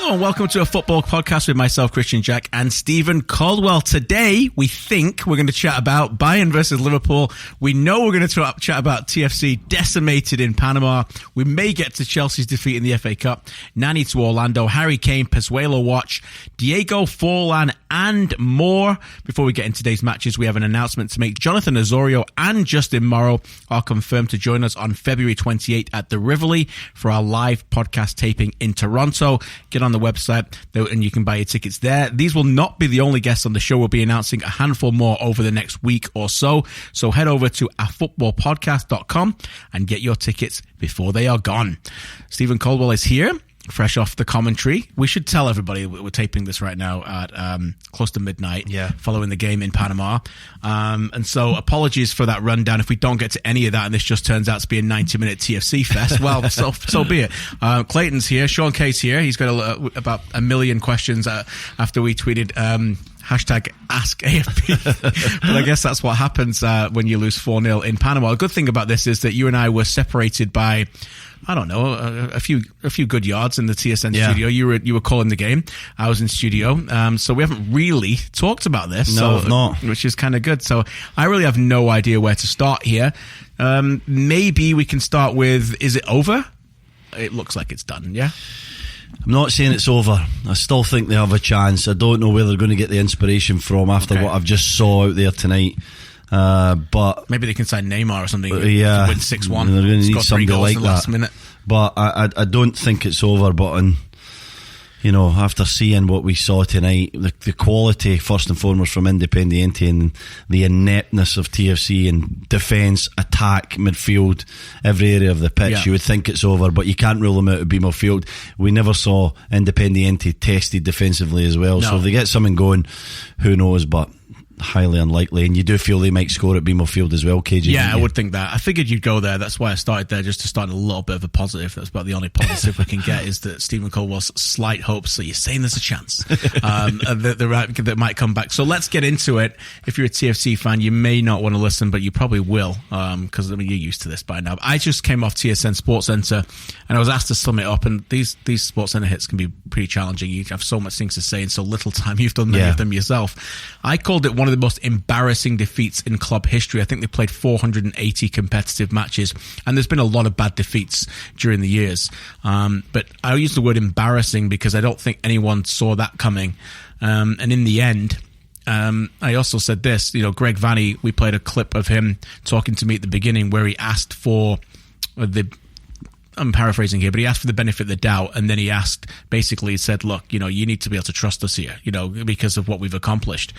Hello and welcome to a football podcast with myself, Christian Jack, and Stephen Caldwell. Today, we think we're going to chat about Bayern versus Liverpool. We know we're going to chat about TFC decimated in Panama. We may get to Chelsea's defeat in the FA Cup, Nani to Orlando, Harry Kane, Pozuelo watch, Diego Forlan, and more. Before we get into today's matches, we have an announcement to make. Jonathan Osorio and Justin Morrow are confirmed to join us on February 28th at the Rivoli for our live podcast taping in Toronto. Get on the website and you can buy your tickets there. These will not be the only guests on the show. We'll be announcing a handful more over the next week or so. So head over to afootballpodcast.com and get your tickets before they are gone. Stephen Caldwell is here, fresh off the commentary. We should tell everybody we're taping this right now at close to midnight, following the game in Panama. And so apologies for that rundown. If we don't get to any of that and this just turns out to be a 90-minute TFC fest, well, so be it. Clayton's here. Sean K's here. He's got about a million questions after we tweeted hashtag Ask AFP. But I guess that's what happens when you lose 4-0 in Panama. A good thing about this is that you and I were separated by, I don't know, a few good yards in the TSN studio. You were calling the game. I was in studio. So we haven't really talked about this. No, not. Which is kind of good. So I really have no idea where to start here. Maybe we can start with, is it over? It looks like it's done, yeah? I'm not saying it's over. I still think they have a chance. I don't know where they're going to get the inspiration from after what I've just saw out there tonight. But maybe they can sign Neymar or something. To win 6-1. They're going to need somebody like in the last minute. But I don't think it's over. But after seeing what we saw tonight, the quality first and foremost from Independiente and the ineptness of TFC in defence, attack, midfield, every area of the pitch, you would think it's over. But you can't rule them out of BMO Field. We never saw Independiente tested defensively as well. No. So if they get something going, who knows? But highly unlikely, and you do feel they might score at BMO Field as well, KG. Yeah, I would think that. I figured you'd go there. That's why I started there, just to start a little bit of a positive. That's about the only positive we can get, is that Stephen Caldwell's slight hopes that you're saying there's a chance that might come back. So let's get into it. If you're a TFC fan, you may not want to listen, but you probably will, because you're used to this by now. I just came off TSN Sports Centre and I was asked to sum it up, and these Sports Centre hits can be pretty challenging. You have so much things to say in so little time. You've done many of them yourself. I called it one of the most embarrassing defeats in club history. I think they played 480 competitive matches, and there's been a lot of bad defeats during the years. But I use the word embarrassing because I don't think anyone saw that coming. And in the end, I also said this, Greg Vanny, we played a clip of him talking to me at the beginning where he asked for I'm paraphrasing here, but he asked for the benefit of the doubt, and then he said, look, you need to be able to trust us here, because of what we've accomplished.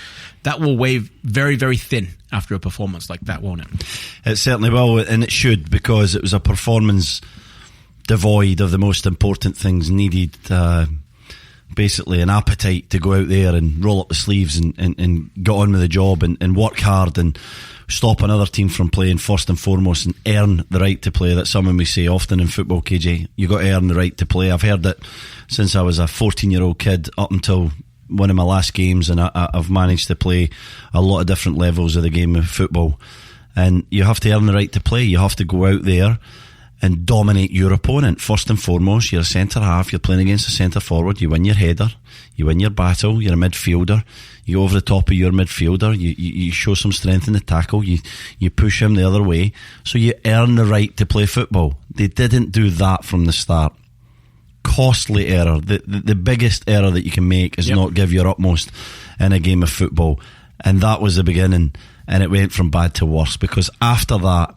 That will weigh very, very thin after a performance like that, won't it? It certainly will, and it should, because it was a performance devoid of the most important things needed. Basically an appetite to go out there and roll up the sleeves and get on with the job and work hard and stop another team from playing first and foremost and earn the right to play. That's something we say often in football, KJ. You got to earn the right to play. I've heard it since I was a 14-year-old kid up until one of my last games, and I've managed to play a lot of different levels of the game of football. And you have to earn the right to play. You have to go out there and dominate your opponent. First and foremost, you're a centre half, you're playing against a centre forward, you win your header, you win your battle, you're a midfielder, you go over the top of your midfielder, you show some strength in the tackle, you push him the other way, so you earn the right to play football. They didn't do that from the start. Costly error. The biggest error that you can make is not give your utmost in a game of football, and that was the beginning, and it went from bad to worse, because after that,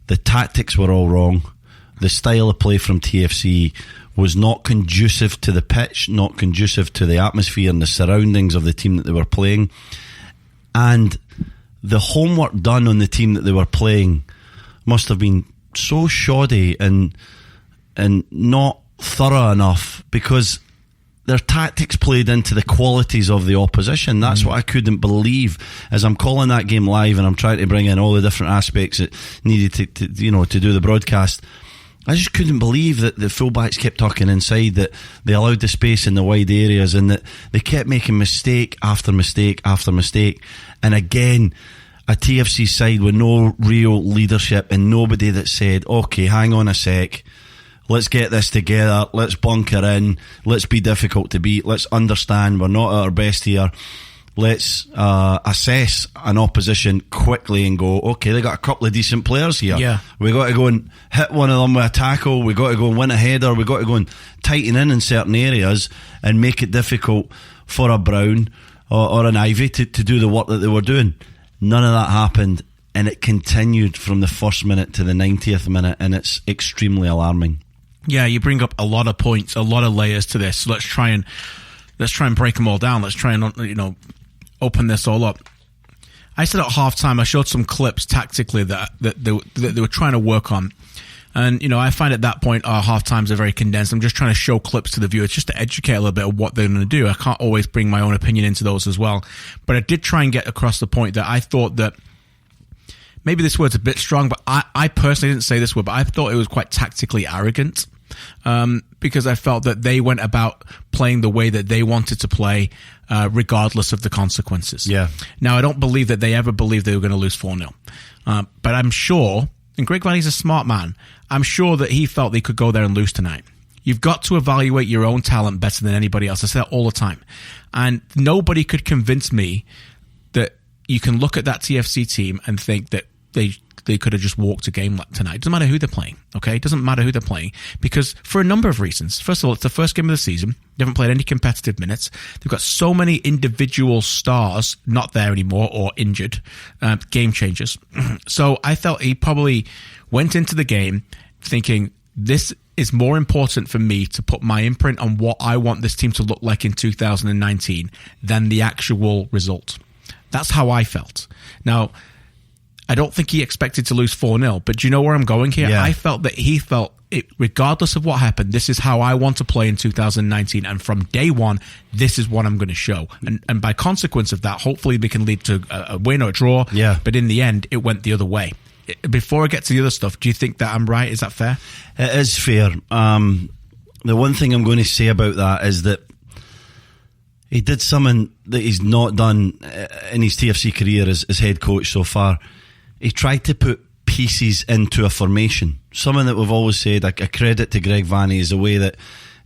the tactics were all wrong. The style of play from TFC was not conducive to the pitch, not conducive to the atmosphere and the surroundings of the team that they were playing. And the homework done on the team that they were playing must have been so shoddy and not thorough enough, because their tactics played into the qualities of the opposition. That's what I couldn't believe as I'm calling that game live and I'm trying to bring in all the different aspects that needed to do the broadcast. I just couldn't believe that the fullbacks kept tucking inside, that they allowed the space in the wide areas, and that they kept making mistake after mistake after mistake. And again, a TFC side with no real leadership and nobody that said, okay, hang on a sec, let's get this together, let's bunker in, let's be difficult to beat, let's understand we're not at our best here, let's assess an opposition quickly and go, okay, they got a couple of decent players here. Yeah. We got to go and hit one of them with a tackle, we got to go and win a header, we got to go and tighten in certain areas and make it difficult for a Brown or an Ivy to do the work that they were doing. None of that happened, and it continued from the first minute to the 90th minute, and it's extremely alarming. Yeah, you bring up a lot of points, a lot of layers to this. So let's try and break them all down. Let's try and open this all up. I said at halftime, I showed some clips tactically that they were trying to work on. And, I find at that point our half times are very condensed. I'm just trying to show clips to the viewers just to educate a little bit of what they're going to do. I can't always bring my own opinion into those as well. But I did try and get across the point that I thought that maybe this word's a bit strong, but I personally didn't say this word, but I thought it was quite tactically arrogant. Because I felt that they went about playing the way that they wanted to play, regardless of the consequences. Yeah. Now, I don't believe that they ever believed they were going to lose 4-0. But I'm sure, and Greg Vanney's a smart man, I'm sure that he felt they could go there and lose tonight. You've got to evaluate your own talent better than anybody else. I say that all the time. And nobody could convince me that you can look at that TFC team and think that they could have just walked a game tonight. It doesn't matter who they're playing, okay? It doesn't matter who they're playing because for a number of reasons. First of all, it's the first game of the season. They haven't played any competitive minutes. They've got so many individual stars not there anymore or injured, game changers. So I felt he probably went into the game thinking this is more important for me to put my imprint on what I want this team to look like in 2019 than the actual result. That's how I felt. Now, I don't think he expected to lose 4-0, but do you know where I'm going here? Yeah. I felt that he felt, regardless of what happened, this is how I want to play in 2019, and from day one, this is what I'm going to show. And by consequence of that, hopefully they can lead to a win or a draw, yeah. But in the end, it went the other way. Before I get to the other stuff, do you think that I'm right? Is that fair? It is fair. The one thing I'm going to say about that is that he did something that he's not done in his TFC career as head coach so far. He tried to put pieces into a formation. Something that we've always said, a credit to Greg Vanney, is the way that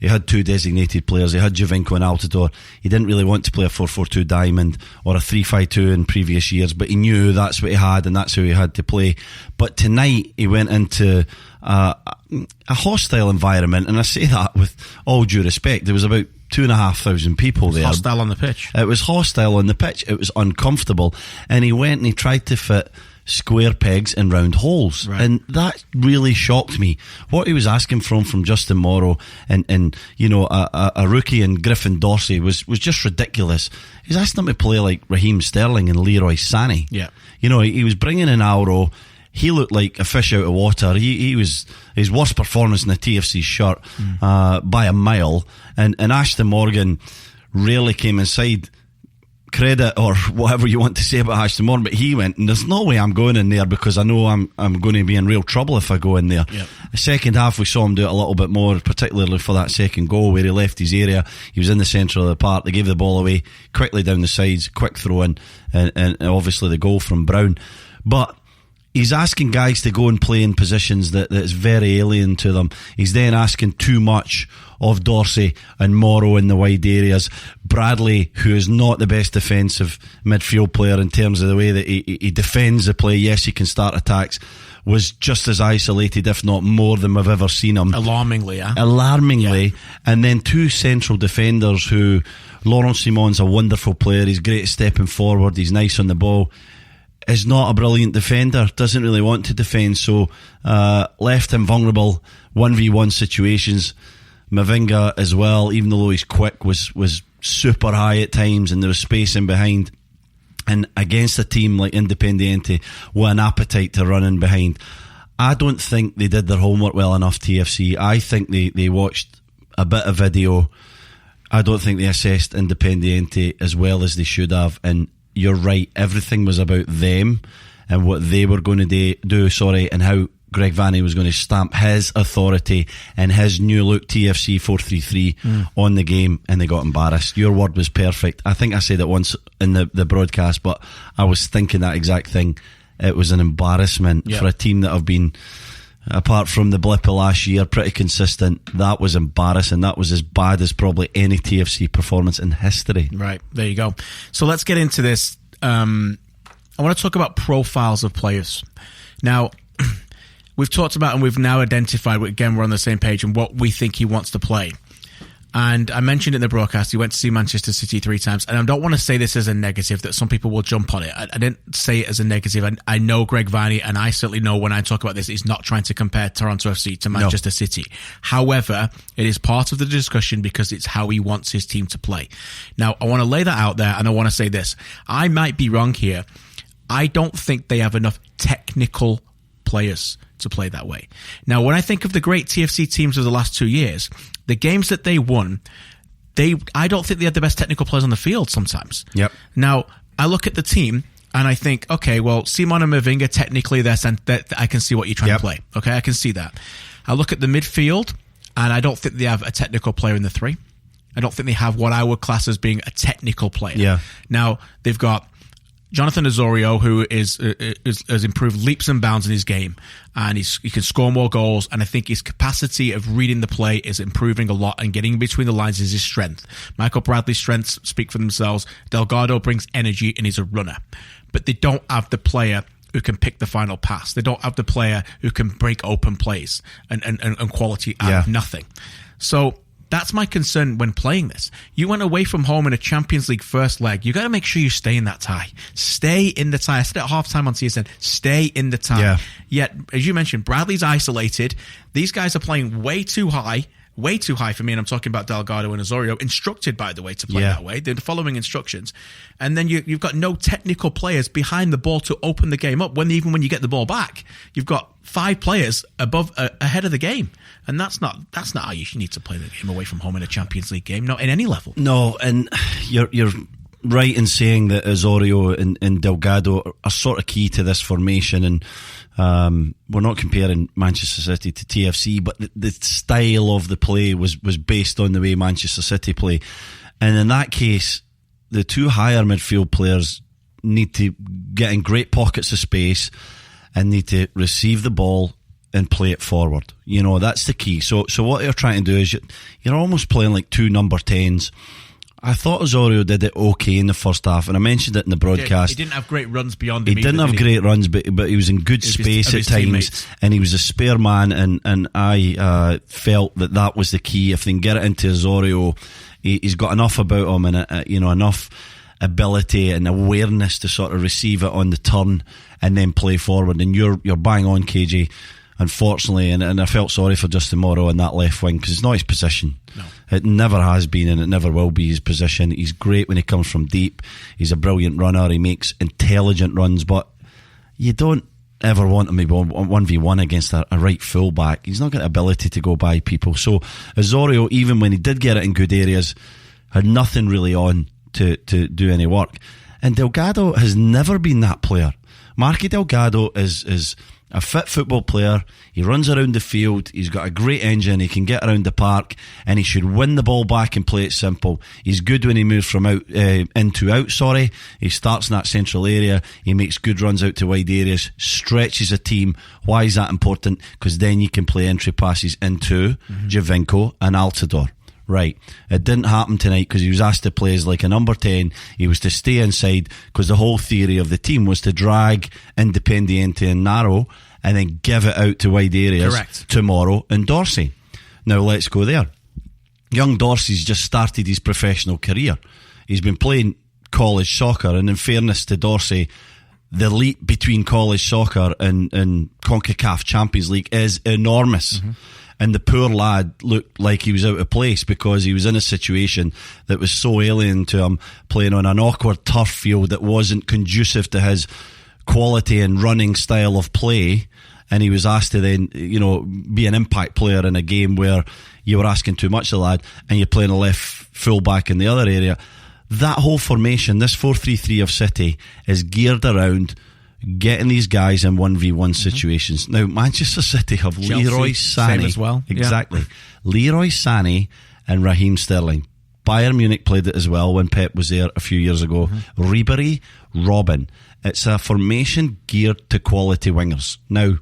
he had two designated players. He had Giovinco and Altidore. He didn't really want to play a 4-4-2 diamond or a 3-5-2 in previous years, but he knew that's what he had and that's who he had to play. But tonight he went into a hostile environment, and I say that with all due respect. There was about 2,500 people there. Hostile on the pitch. It was hostile on the pitch. It was uncomfortable, and he went and he tried to fit square pegs in round holes, right. And that really shocked me. What he was asking from Justin Morrow and a rookie in Griffin Dorsey was just ridiculous. He's asking him to play like Raheem Sterling and Leroy Sané. Yeah, he was bringing in Alro. He looked like a fish out of water. He was his worst performance in the TFC shirt by a mile. And Ashton Morgan rarely came inside. Credit or whatever you want to say about Ashton Morgan, but he went, and there's no way I'm going in there because I know I'm going to be in real trouble if I go in there. Yep. The second half we saw him do it a little bit more, particularly for that second goal where he left his area. He was in the centre of the park. They gave the ball away quickly down the sides, quick throw in, and obviously the goal from Brown. But he's asking guys to go and play in positions that is very alien to them. He's then asking too much of Dorsey and Morrow in the wide areas. Bradley, who is not the best defensive midfield player in terms of the way that he defends the play, yes, he can start attacks, was just as isolated, if not more, than we've ever seen him. Alarmingly. Yeah. And then two central defenders who, Laurent Simon's a wonderful player, he's great at stepping forward, he's nice on the ball, is not a brilliant defender, doesn't really want to defend, so left him vulnerable 1v1 situations. Mavinga as well, even though he's quick, was super high at times, and there was space in behind. And against a team like Independiente with an appetite to run in behind, I don't think they did their homework well enough, TFC. I think they watched a bit of video. I don't think they assessed Independiente as well as they should have. And you're right, everything was about them and what they were going to do, and how Greg Vanney was going to stamp his authority and his new look TFC 4-3-3 on the game, and they got embarrassed. Your word was perfect. I think I said it once in the broadcast, but I was thinking that exact thing. It was an embarrassment for a team that have been apart from the blip of last year, pretty consistent. That was embarrassing. That was as bad as probably any TFC performance in history. Right, there you go. So let's get into this. I want to talk about profiles of players. Now, we've talked about and we've now identified, again, we're on the same page, and what we think he wants to play. And I mentioned in the broadcast, he went to see Manchester City 3 times. And I don't want to say this as a negative, that some people will jump on it. I didn't say it as a negative. I know Greg Viney, and I certainly know when I talk about this, he's not trying to compare Toronto FC to Manchester City. However, it is part of the discussion because it's how he wants his team to play. Now, I want to lay that out there, and I want to say this. I might be wrong here. I don't think they have enough technical players to play that way. Now, when I think of the great TFC teams of the last 2 years, the games that they won, I don't think they had the best technical players on the field sometimes. Yep. Now, I look at the team and I think, okay, well, Simon and Mavinga, technically, I can see what you're trying to play. Okay, I can see that. I look at the midfield and I don't think they have a technical player in the 3. I don't think they have what I would class as being a technical player. Yeah. Now, they've got Jonathan Osorio, who has improved leaps and bounds in his game, and he can score more goals, and I think his capacity of reading the play is improving a lot, and getting between the lines is his strength. Michael Bradley's strengths speak for themselves. Delgado brings energy, and he's a runner. But they don't have the player who can pick the final pass. They don't have the player who can break open plays and quality out of nothing. So that's my concern when playing this. You went away from home in a Champions League first leg. You got to make sure you stay in that tie. Stay in the tie. I said it at halftime on TSN. Stay in the tie. Yeah. Yet, as you mentioned, Bradley's isolated. These guys are playing way too high for me, and I'm talking about Delgado and Osorio, instructed, by the way, to play that way. They're following instructions. And then you've got no technical players behind the ball to open the game up. Even when you get the ball back, you've got 5 players ahead of the game. And that's not how you need to play the game away from home in a Champions League game, not in any level. No, and you're right in saying that Osorio and Delgado are sort of key to this formation, and we're not comparing Manchester City to TFC, but the style of the play was based on the way Manchester City play. And in that case, the 2 higher midfield players need to get in great pockets of space and need to receive the ball and play it forward. You know, that's the key. So what you're trying to do is you're almost playing like 2 number 10s. I thought Osorio did it okay in the first half, and I mentioned it in the broadcast. He didn't have great runs beyond him. He didn't have great runs, but he was in good space at times, teammates. And he was a spare man, and I felt that was the key. If they can get it into Osorio, he's got enough about him, and enough ability and awareness to sort of receive it on the turn and then play forward. And you're bang on, KJ. Unfortunately, and I felt sorry for Justin Morrow in that left wing, because it's not his position. No. It never has been, and it never will be his position. He's great when he comes from deep. He's a brilliant runner. He makes intelligent runs, but you don't ever want him to be 1v1 against a right full back. He's not got the ability to go by people. So Osorio, even when he did get it in good areas, had nothing really on to do any work. And Delgado has never been that player. Marky Delgado is a fit football player. He runs around the field. He's got a great engine. He can get around the park, and he should win the ball back and play it simple. He's good when he moves from out into out. He starts in that central area. He makes good runs out to wide areas, stretches a team. Why is that important? Because then you can play entry passes into Giovinco and Altidore. Right, it didn't happen tonight because he was asked to play as like a number 10. He was to stay inside because the whole theory of the team was to drag Independiente and narrow and then give it out to wide areas. Correct. Tomorrow and Dorsey. Now let's go there. Young Dorsey's just started his professional career. He's been playing college soccer, and in fairness to Dorsey, the leap between college soccer and CONCACAF Champions League is enormous. And the poor lad looked like he was out of place because he was in a situation that was so alien to him, playing on an awkward turf field that wasn't conducive to his quality and running style of play. And he was asked to then, be an impact player in a game where you were asking too much of the lad, and you're playing a left full back in the other area. That whole formation, this 4-3-3 of City, is geared around getting these guys in 1v1 situations. Now, Manchester City have Chelsea, Leroy Sané as well. Exactly. Leroy Sané and Raheem Sterling. Bayern Munich played it as well when Pep was there a few years ago. Ribery, Robin. It's a formation geared to quality wingers. Now,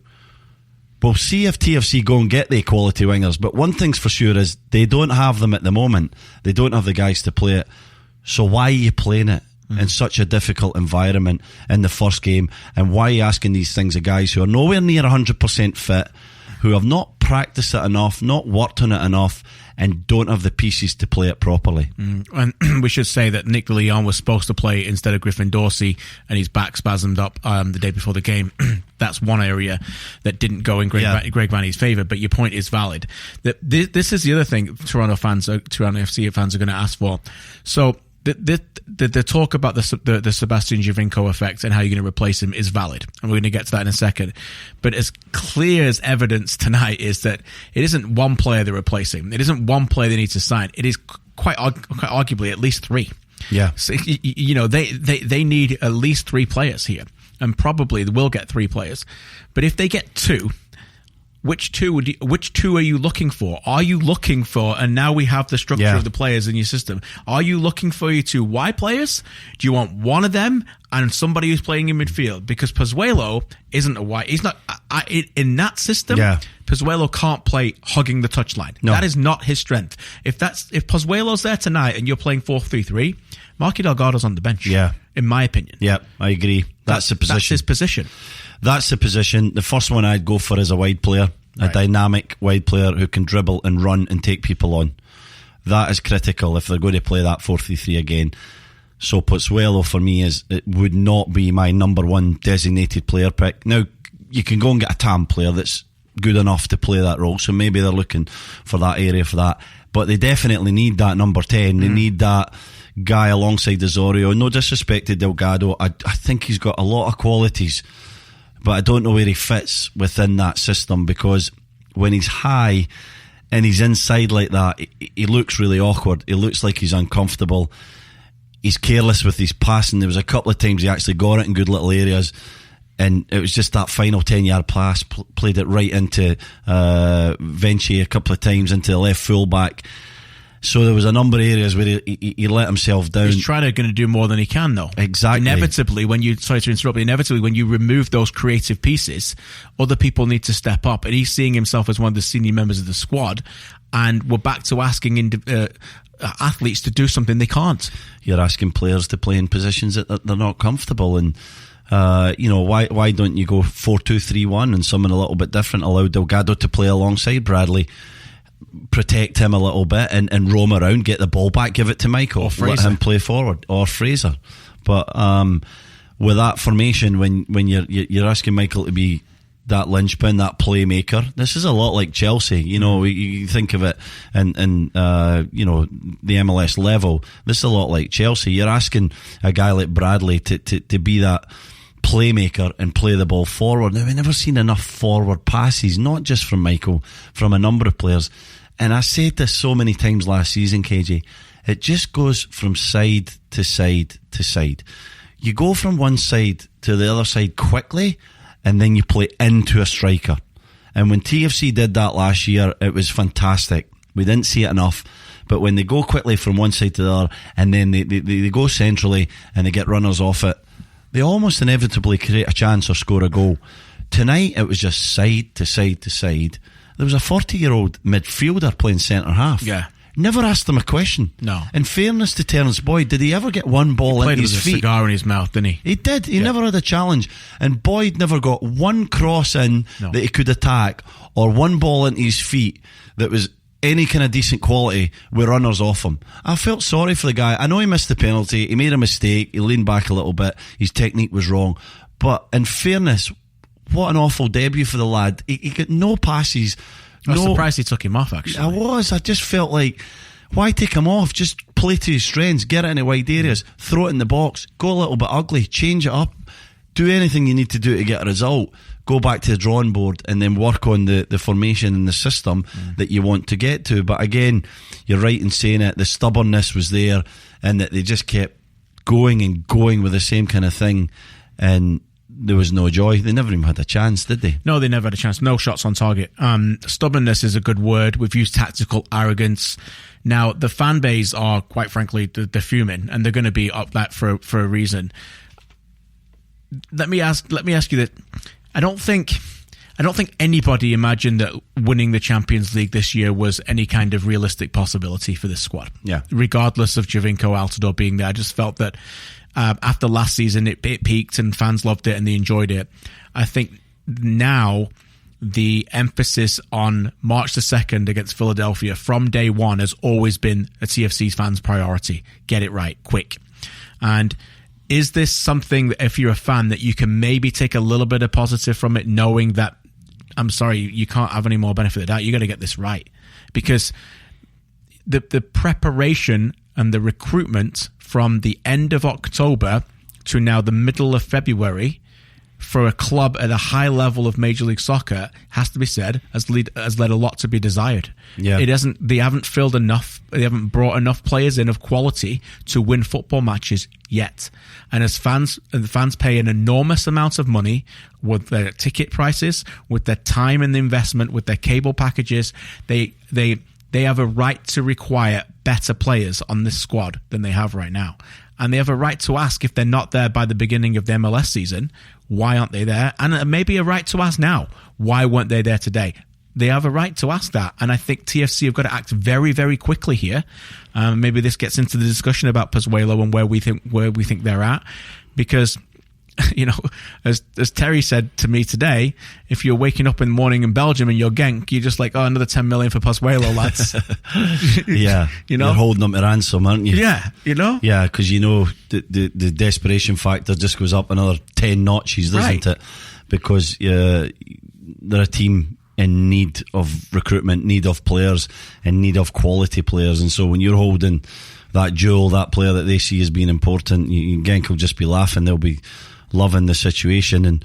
We'll see if TFC go and get the quality wingers. But one thing's for sure is they don't have them at the moment. They don't have the guys to play it. So why are you playing it in such a difficult environment in the first game? And why are you asking these things of guys who are nowhere near 100% fit, who have not practiced it enough, not worked on it enough, and don't have the pieces to play it properly? And we should say that Nick de Leon was supposed to play instead of Griffin Dorsey, and his back spasmed up the day before the game. That's one area that didn't go in Greg Vanney's favour, but your point is valid. This is the other thing Toronto FC fans are going to ask for. So the talk about the Sebastian Giovinco effect and how you're going to replace him is valid, and we're going to get to that in a second. But as clear as evidence tonight is that it isn't one player they're replacing. It isn't one player they need to sign. It is quite arguably at least three. Yeah. So, they need at least three players here, and probably they will get three players. But if they get two, which two are you looking for? Are you looking for, and now we have the structure of the players in your system, are you looking for your two wide players? Do you want one of them and somebody who's playing in midfield? Because Pozuelo isn't a wide. He's not in that system. Yeah. Pozuelo can't play hugging the touchline. No. That is not his strength. If Pozuelo's there tonight and you're playing 4-3-3, Marky Delgado's on the bench. Yeah. In my opinion. Yeah, I agree. That's the position. That's his position. That's the position. The first one I'd go for is a wide player, a dynamic wide player who can dribble and run and take people on. That is critical if they're going to play that 4-3-3 again. So Pozuelo for me it would not be my number one designated player pick. Now, you can go and get a TAM player that's good enough to play that role, so maybe they're looking for that area for that. But they definitely need that number 10. They need that guy alongside Osorio. No disrespect to Delgado. I think he's got a lot of qualities, but I don't know where he fits within that system, because when he's high and he's inside like that, he looks really awkward. He looks like he's uncomfortable. He's careless with his passing. There was a couple of times he actually got it in good little areas, and it was just that final 10-yard pass, played it right into Vinci a couple of times, into the left fullback. So there was a number of areas where he let himself down. He's trying to do more than he can, though. Exactly. Inevitably, when you remove those creative pieces, other people need to step up. And he's seeing himself as one of the senior members of the squad, and we're back to asking athletes to do something they can't. You're asking players to play in positions that they're not comfortable in. Why don't you go 4-2-3-1 and something a little bit different? Allow Delgado to play alongside Bradley, protect him a little bit, and roam around, get the ball back, give it to Michael, let him play forward, or Fraser. But with that formation, when you're asking Michael to be that linchpin, that playmaker, this is a lot like Chelsea. You think of it in the MLS level. This is a lot like Chelsea. You're asking a guy like Bradley to be that playmaker and play the ball forward. Now, we've never seen enough forward passes, not just from Michael, from a number of players. And I said this so many times last season, KJ, it just goes from side to side to side. You go from one side to the other side quickly, and then you play into a striker. And when TFC did that last year, it was fantastic. We didn't see it enough. But when they go quickly from one side to the other, and then they go centrally and they get runners off it, they almost inevitably create a chance or score a goal. Tonight, it was just side to side to side. There was a 40-year-old midfielder playing centre-half. Yeah. Never asked him a question. No. In fairness to Terence Boyd, did he ever get one ball into his feet? He played with a cigar in his mouth, didn't he? He did. He never had a challenge. And Boyd never got one cross in that he could attack, or one ball into his feet that was any kind of decent quality with runners off him. I felt sorry for the guy. I know he missed the penalty. He made a mistake. He leaned back a little bit. His technique was wrong. But in fairness, what an awful debut for the lad. He got no passes. I was surprised he took him off, actually. I was. I just felt like, why take him off? Just play to his strengths. Get it into wide areas. Throw it in the box. Go a little bit ugly. Change it up. Do anything you need to do to get a result. Go back to the drawing board and then work on the formation and the system that you want to get to. But again, you're right in saying it. The stubbornness was there, and that they just kept going and going with the same kind of thing, and there was no joy. They never even had a chance, did they? No, they never had a chance. No shots on target. Stubbornness is a good word. We've used tactical arrogance. Now, the fan base are, quite frankly, they're fuming, and they're going to be up that for a reason. Let me ask you that. I don't think I don't think anybody imagined that winning the Champions League this year was any kind of realistic possibility for this squad. Yeah. Regardless of Giovinco Altidore being there, I just felt that after last season it peaked and fans loved it and they enjoyed it. I think now the emphasis on March the 2nd against Philadelphia from day one has always been a TFC's fans' priority. Get it right, quick. And is this something that if you're a fan that you can maybe take a little bit of positive from it, knowing that, I'm sorry, you can't have any more benefit of that. You got to get this right. Because the preparation and the recruitment from the end of October to now the middle of February for a club at a high level of Major League Soccer, has to be said, has led a lot to be desired. Yeah. They haven't filled enough, they haven't brought enough players in of quality to win football matches yet. And as the fans pay an enormous amount of money with their ticket prices, with their time and the investment, with their cable packages, they have a right to require better players on this squad than they have right now. And they have a right to ask, if they're not there by the beginning of the MLS season, why aren't they there? And maybe a right to ask now, why weren't they there today? They have a right to ask that. And I think TFC have got to act very, very quickly here. Maybe this gets into the discussion about Pozuelo and where we think they're at. Because, you know, as Terry said to me today, if you're waking up in the morning in Belgium and you're Genk, you're just like, oh, another 10 million for Pozuelo, lads. Yeah. You know? You're holding them to ransom, aren't you? Yeah, you know? Yeah, because you know the desperation factor just goes up another 10 notches, doesn't it? Because they're a team in need of recruitment, need of players, and need of quality players. And so when you're holding that jewel, that player that they see as being important, Genk will just be laughing. They'll be loving the situation. And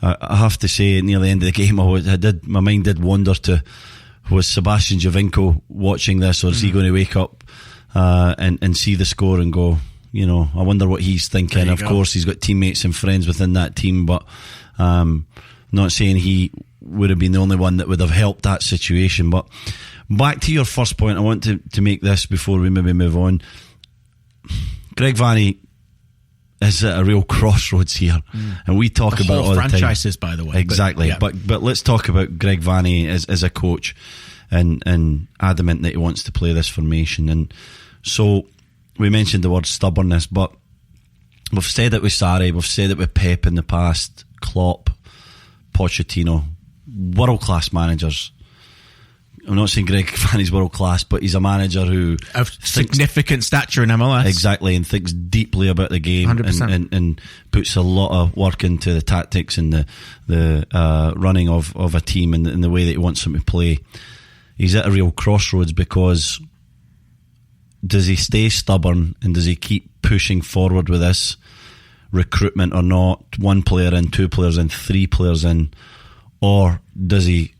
I have to say, near the end of the game, my mind did wander to, was Sebastian Giovinco watching this, or is he going to wake up and see the score and go, you know, I wonder what he's thinking. Of course, he's got teammates and friends within that team, but not saying he would have been the only one that would have helped that situation. But back to your first point, I want to make this before we maybe move on. Greg Vanney is at a real crossroads here, and we talk about all the time. Franchises, by the way, exactly. But let's talk about Greg Vanney as a coach, and adamant that he wants to play this formation. And so we mentioned the word stubbornness, but we've said it with Sarri, we've said it with Pep in the past, Klopp, Pochettino, world class managers. I'm not saying Greg Vanney's world class, but he's a manager who of significant stature in MLS. Exactly, and thinks deeply about the game, and puts a lot of work into the tactics and the running of a team and the way that he wants them to play. He's at a real crossroads, because does he stay stubborn and does he keep pushing forward with this recruitment or not? 1 player in, 2 players in, 3 players in, or does he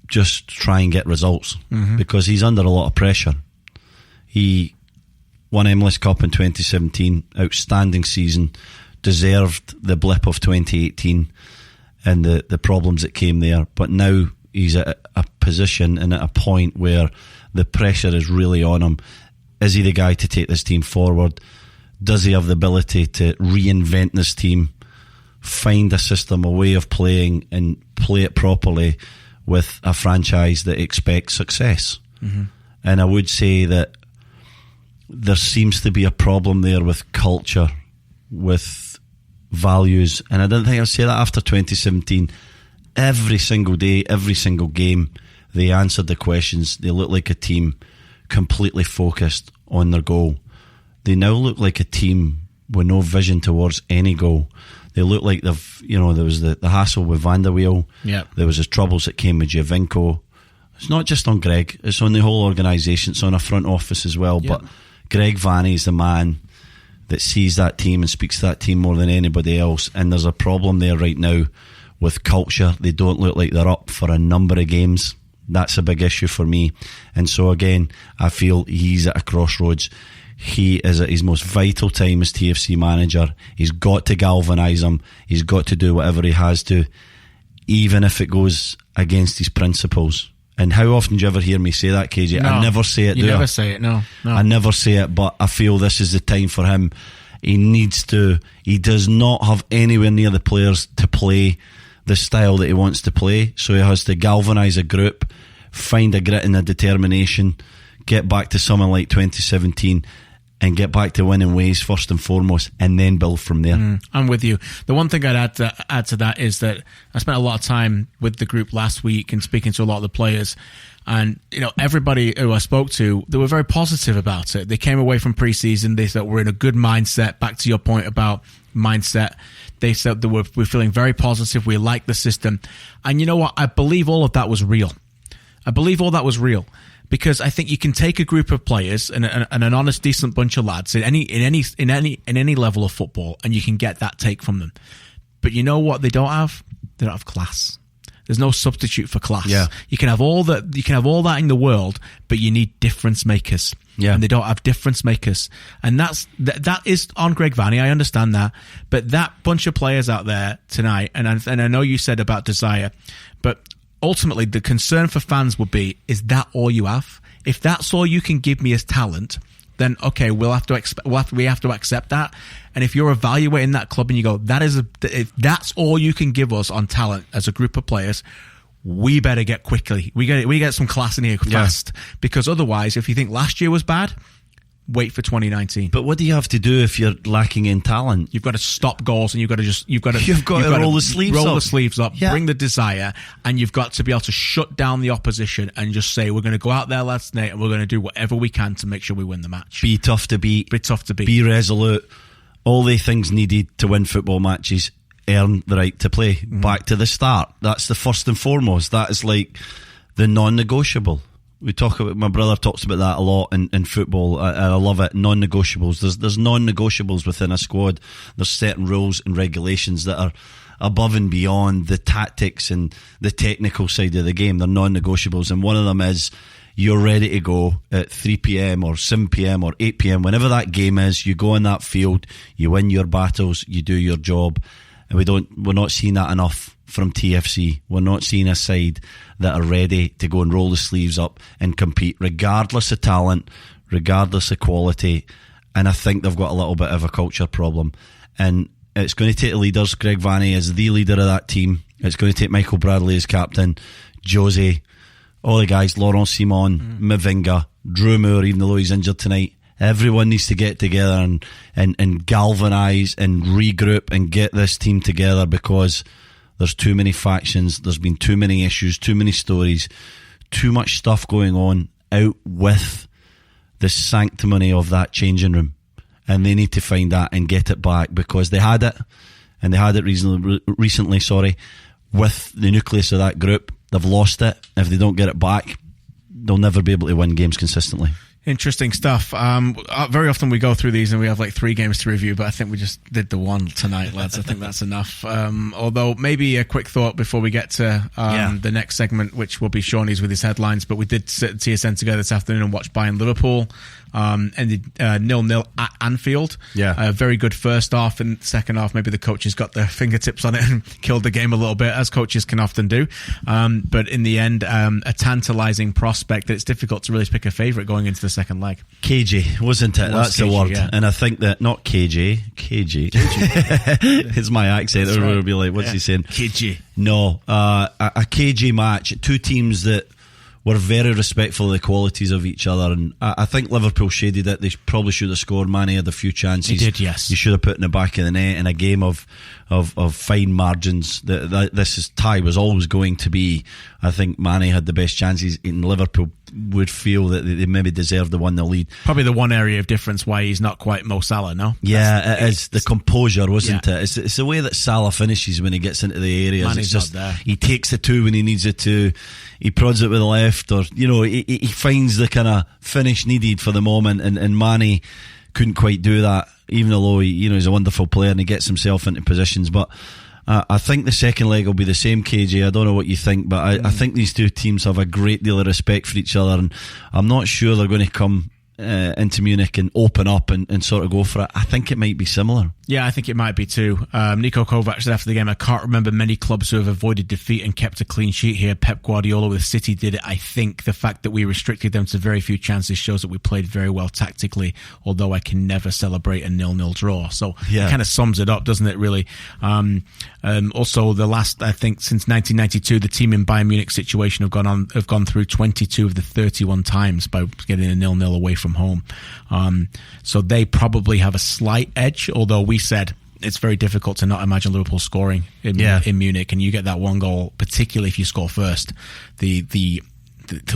just try and get results? Because he's under a lot of pressure. He won MLS Cup in 2017, outstanding season, deserved the blip of 2018 and the problems that came there, but now he's at a position and at a point where the pressure is really on him. Is he the guy to take this team forward? Does he have the ability to reinvent this team, find a system, a way of playing, and play it properly with a franchise that expects success? And I would say that there seems to be a problem there with culture, with values, and I don't think I'll say that after 2017. Every single day, every single game, they answered the questions. They look like a team completely focused on their goal. They now look like a team with no vision towards any goal. They look like they've, you know, there was the hassle with Van der Weel. Yeah. There was the troubles that came with Giovinco. It's not just on Greg, it's on the whole organisation, it's on a front office as well. But Greg Vanney is the man that sees that team and speaks to that team more than anybody else. And there's a problem there right now with culture. They don't look like they're up for a number of games. That's a big issue for me. And so again, I feel he's at a crossroads. He is at his most vital time as TFC manager. He's got to galvanise them. He's got to do whatever he has to, even if it goes against his principles. And how often do you ever hear me say that, KJ? No, I never say it, you do I? never say it, no. I never say it, but I feel this is the time for him. He needs to. He does not have anywhere near the players to play the style that he wants to play. So he has to galvanise a group, find a grit and a determination, get back to something like 2017 and get back to winning ways first and foremost, and then build from there. I'm with you. The one thing I'd add to that is that I spent a lot of time with the group last week and speaking to a lot of the players, and everybody who I spoke to, they were very positive about it. They came away from pre-season, they said we're in a good mindset. Back to your point about mindset, they said that we're feeling very positive, we like the system. And you know what, I believe all of that was real. Because I think you can take a group of players and an honest, decent bunch of lads in any level of football, and you can get that take from them. But you know what they don't have? They don't have class. There's no substitute for class. Yeah. You can have all that. You can have all that in the world, but you need difference makers. Yeah. And they don't have difference makers, and that is on Greg Vanney. I understand that, but that bunch of players out there tonight, and I know you said about desire, but ultimately, the concern for fans would be, is that all you have? If that's all you can give me as talent, then okay, we have to accept that. And if you're evaluating that club and you go, if that's all you can give us on talent as a group of players, we better get quickly. We get some class in here fast. Yeah. Because otherwise, if you think last year was bad, wait for 2019. But what do you have to do if you're lacking in talent? You've got to stop goals, and you've got to roll the sleeves up, bring the desire, and you've got to be able to shut down the opposition and just say, we're going to go out there last night and we're going to do whatever we can to make sure we win the match. Be tough to beat. Be resolute. All the things needed to win football matches. Earn the right to play. Back to the start. That's the first and foremost. That is like the non-negotiable. My brother talks about that a lot in football. I love it. Non-negotiables. There's non-negotiables within a squad. There's certain rules and regulations that are above and beyond the tactics and the technical side of the game. They're non-negotiables, and one of them is you're ready to go at 3 p.m. or 7 p.m. or 8 p.m. Whenever that game is, you go on that field, you win your battles, you do your job. And we're not seeing that enough from TFC. We're not seeing a side that are ready to go and roll the sleeves up and compete, regardless of talent, regardless of quality. And I think they've got a little bit of a culture problem. And it's going to take the leaders. Greg Vanney is the leader of that team. It's going to take Michael Bradley as captain, Jose, all the guys, Laurent Simon, Mavinga, Drew Moore, even though he's injured tonight. Everyone needs to get together and galvanise and regroup and get this team together, because there's too many factions, there's been too many issues, too many stories, too much stuff going on out with the sanctimony of that changing room. And they need to find that and get it back, because they had it, and they had it recently, with the nucleus of that group. They've lost it. If they don't get it back, they'll never be able to win games consistently. Interesting stuff. Very often we go through these and we have like 3 games to review, but I think we just did the one tonight, lads. I think that's enough. Although maybe a quick thought before we get to the next segment, which will be Shawnee's with his headlines. But we did sit at TSN together this afternoon and watch Bayern Liverpool. Ended 0-0 at Anfield. Yeah. Very good first half, and second half maybe the coaches got their fingertips on it and killed the game a little bit, as coaches can often do. But in the end, a tantalising prospect that it's difficult to really pick a favourite going into the second leg. KJ, wasn't it? That's KJ, the word. Yeah. And I think that, not KJ. It's my accent. Everyone will be like, what's he saying? KJ. No, a KJ match. 2 teams that were very respectful of the qualities of each other, and I think Liverpool shaded it. They probably should have scored. Mane had a few chances. He did, yes. You should have put in the back of the net in a game of fine margins. This tie was always going to be. I think Mane had the best chances, and Liverpool would feel that they maybe deserved the 1-0 lead. Probably the one area of difference why he's not quite Mo Salah, no? Yeah, it is the composure, wasn't it? It's the way that Salah finishes when he gets into the areas. Mane's it's just not there. He takes the 2 when he needs it to. He prods it with the left, or he finds the kind of finish needed for the moment, and Mane couldn't quite do that, even though he's a wonderful player and he gets himself into positions. But I think the second leg will be the same, KJ. I don't know what you think, but I think these 2 teams have a great deal of respect for each other, and I'm not sure they're going to come into Munich and open up and sort of go for it. I think it might be similar. Yeah, I think it might be too. Niko Kovac said after the game, I can't remember many clubs who have avoided defeat and kept a clean sheet here. Pep Guardiola with City did it. I think the fact that we restricted them to very few chances shows that we played very well tactically, although I can never celebrate a 0-0 draw. So it kind of sums it up, doesn't it, really? Also, the last, I think, since 1992, the team in Bayern Munich situation have gone through 22 of the 31 times by getting a 0-0 away from home. So they probably have a slight edge, although we said it's very difficult to not imagine Liverpool scoring in Munich, and you get that one goal, particularly if you score first. The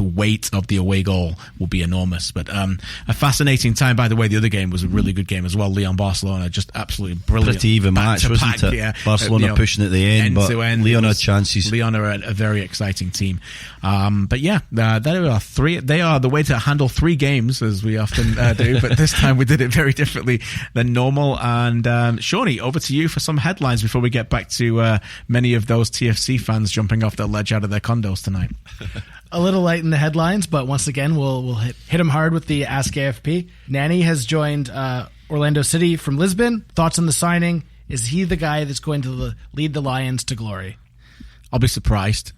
weight of the away goal will be enormous. But a fascinating time, by the way. The other game was a really good game as well. Lyon-Barcelona, just absolutely brilliant. Pretty even match, wasn't it? Yeah. Barcelona pushing at the end, but Lyon had chances. Lyon are a very exciting team. But yeah, there are three. They are the way to handle 3 games, as we often do. But this time we did it very differently than normal. And Shawnee, over to you for some headlines before we get back to many of those TFC fans jumping off the ledge out of their condos tonight. A little light in the headlines, but once again, we'll hit him hard with the Ask AFP. Nani has joined Orlando City from Lisbon. Thoughts on the signing? Is he the guy that's going to lead the Lions to glory? I'll be surprised.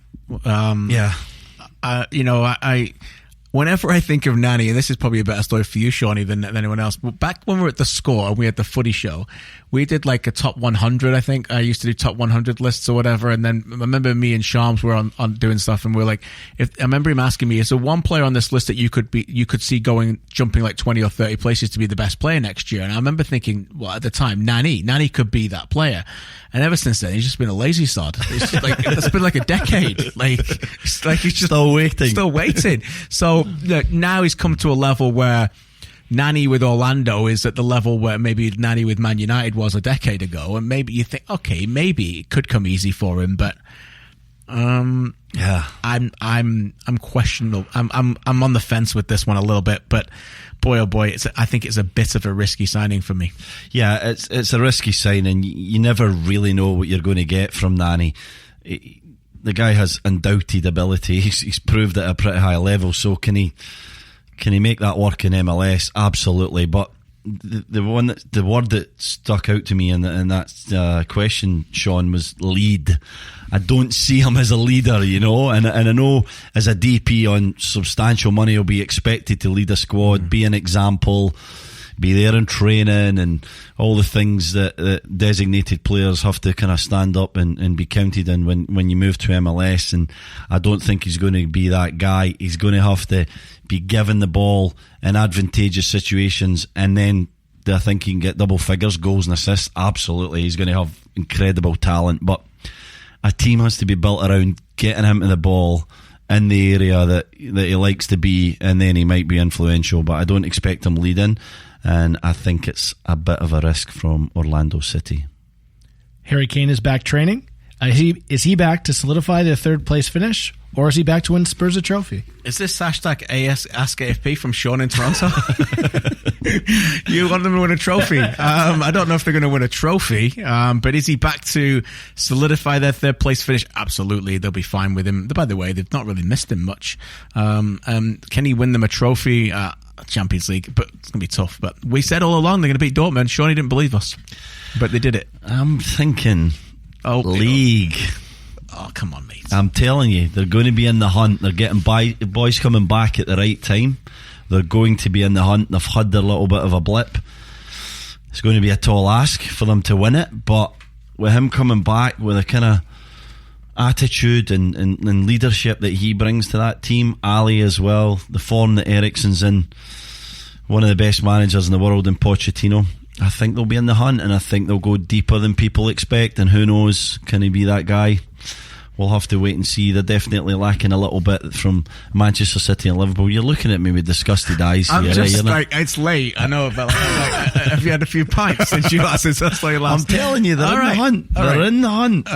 Whenever I think of Nani, and this is probably a better story for you, Shawnee, than anyone else, but back when we were at the Score and we had the footy show, we did like a top 100, I think. I used to do top 100 lists or whatever, and then I remember me and Shams were on doing stuff, and we were like, I remember him asking me, is there one player on this list that you could see jumping like 20 or 30 places to be the best player next year? And I remember thinking, well, at the time, Nani could be that player. And ever since then, he's just been a lazy sod. It's just like, it's been like a decade. It's like he's just still waiting. So look, now he's come to a level where Nani with Orlando is at the level where maybe Nani with Man United was a decade ago, and maybe you think, okay, maybe it could come easy for him, but I'm questionable. I'm on the fence with this one a little bit, but boy, oh boy, I think it's a bit of a risky signing for me. Yeah, it's a risky signing. You never really know what you're going to get from Nani. The guy has undoubted ability. He's proved at a pretty high level. So can he make that work in MLS? Absolutely. But the word that stuck out to me in that question, Sean, was lead. I don't see him as a leader, and I know as a DP on substantial money he'll be expected to lead a squad, be an example, be there in training and all the things that designated players have to kind of stand up and be counted in when you move to MLS. And I don't think he's going to be that guy. He's going to have to be given the ball in advantageous situations, and then I think he can get double figures, goals and assists. Absolutely, he's going to have incredible talent, but a team has to be built around getting him to the ball in the area that he likes to be, and then he might be influential, but I don't expect him leading, and I think it's a bit of a risk from Orlando City. Harry Kane is back training. Is he back to solidify their third place finish, or is he back to win Spurs a trophy? Is this hashtag Ask AFP from Sean in Toronto? You want them to win a trophy. I don't know if they're going to win a trophy, but is he back to solidify their third place finish? Absolutely, they'll be fine with him. By the way, they've not really missed him much. Can he win them a trophy? Champions League, but it's going to be tough. But we said all along they're going to beat Dortmund. Shawnee didn't believe us, but they did it. I'm thinking league. Oh, come on, mate. I'm telling you, they're going to be in the hunt. They're getting boys coming back at the right time. They're going to be in the hunt. They've had their little bit of a blip. It's going to be a tall ask for them to win it, but with him coming back with a kind of attitude and leadership that he brings to that team, Ali as well, the form that Eriksen's in, one of the best managers in the world in Pochettino, I think they'll be in the hunt, and I think they'll go deeper than people expect, and who knows, can he be that guy? We'll have to wait and see. They're definitely lacking a little bit from Manchester City and Liverpool. You're looking at me with disgusted eyes I'm here. Just like, it's late, I know, but have you had a few pints since you last? I'm telling you, they're in the hunt. They're in the hunt.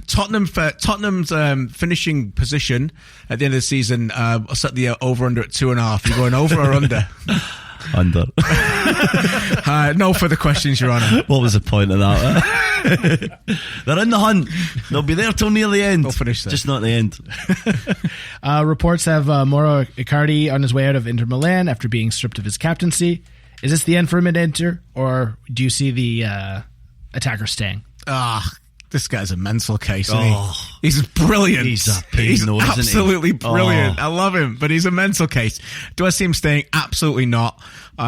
Tottenham's finishing position at the end of the season, set the over-under at 2.5. You're going over or under? Under. No further questions, Your Honour. What was the point of that? They're in the hunt. They'll be there till near the end. They'll finish there. Just not the end. Reports have Mauro Icardi on his way out of Inter Milan after being stripped of his captaincy. Is this the end for him at Inter, or do you see the attacker staying? This guy's a mental case, isn't he? He's brilliant. He's a pain, he's though, isn't he? absolutely brilliant. I love him, but he's a mental case. Do I see him staying? Absolutely not.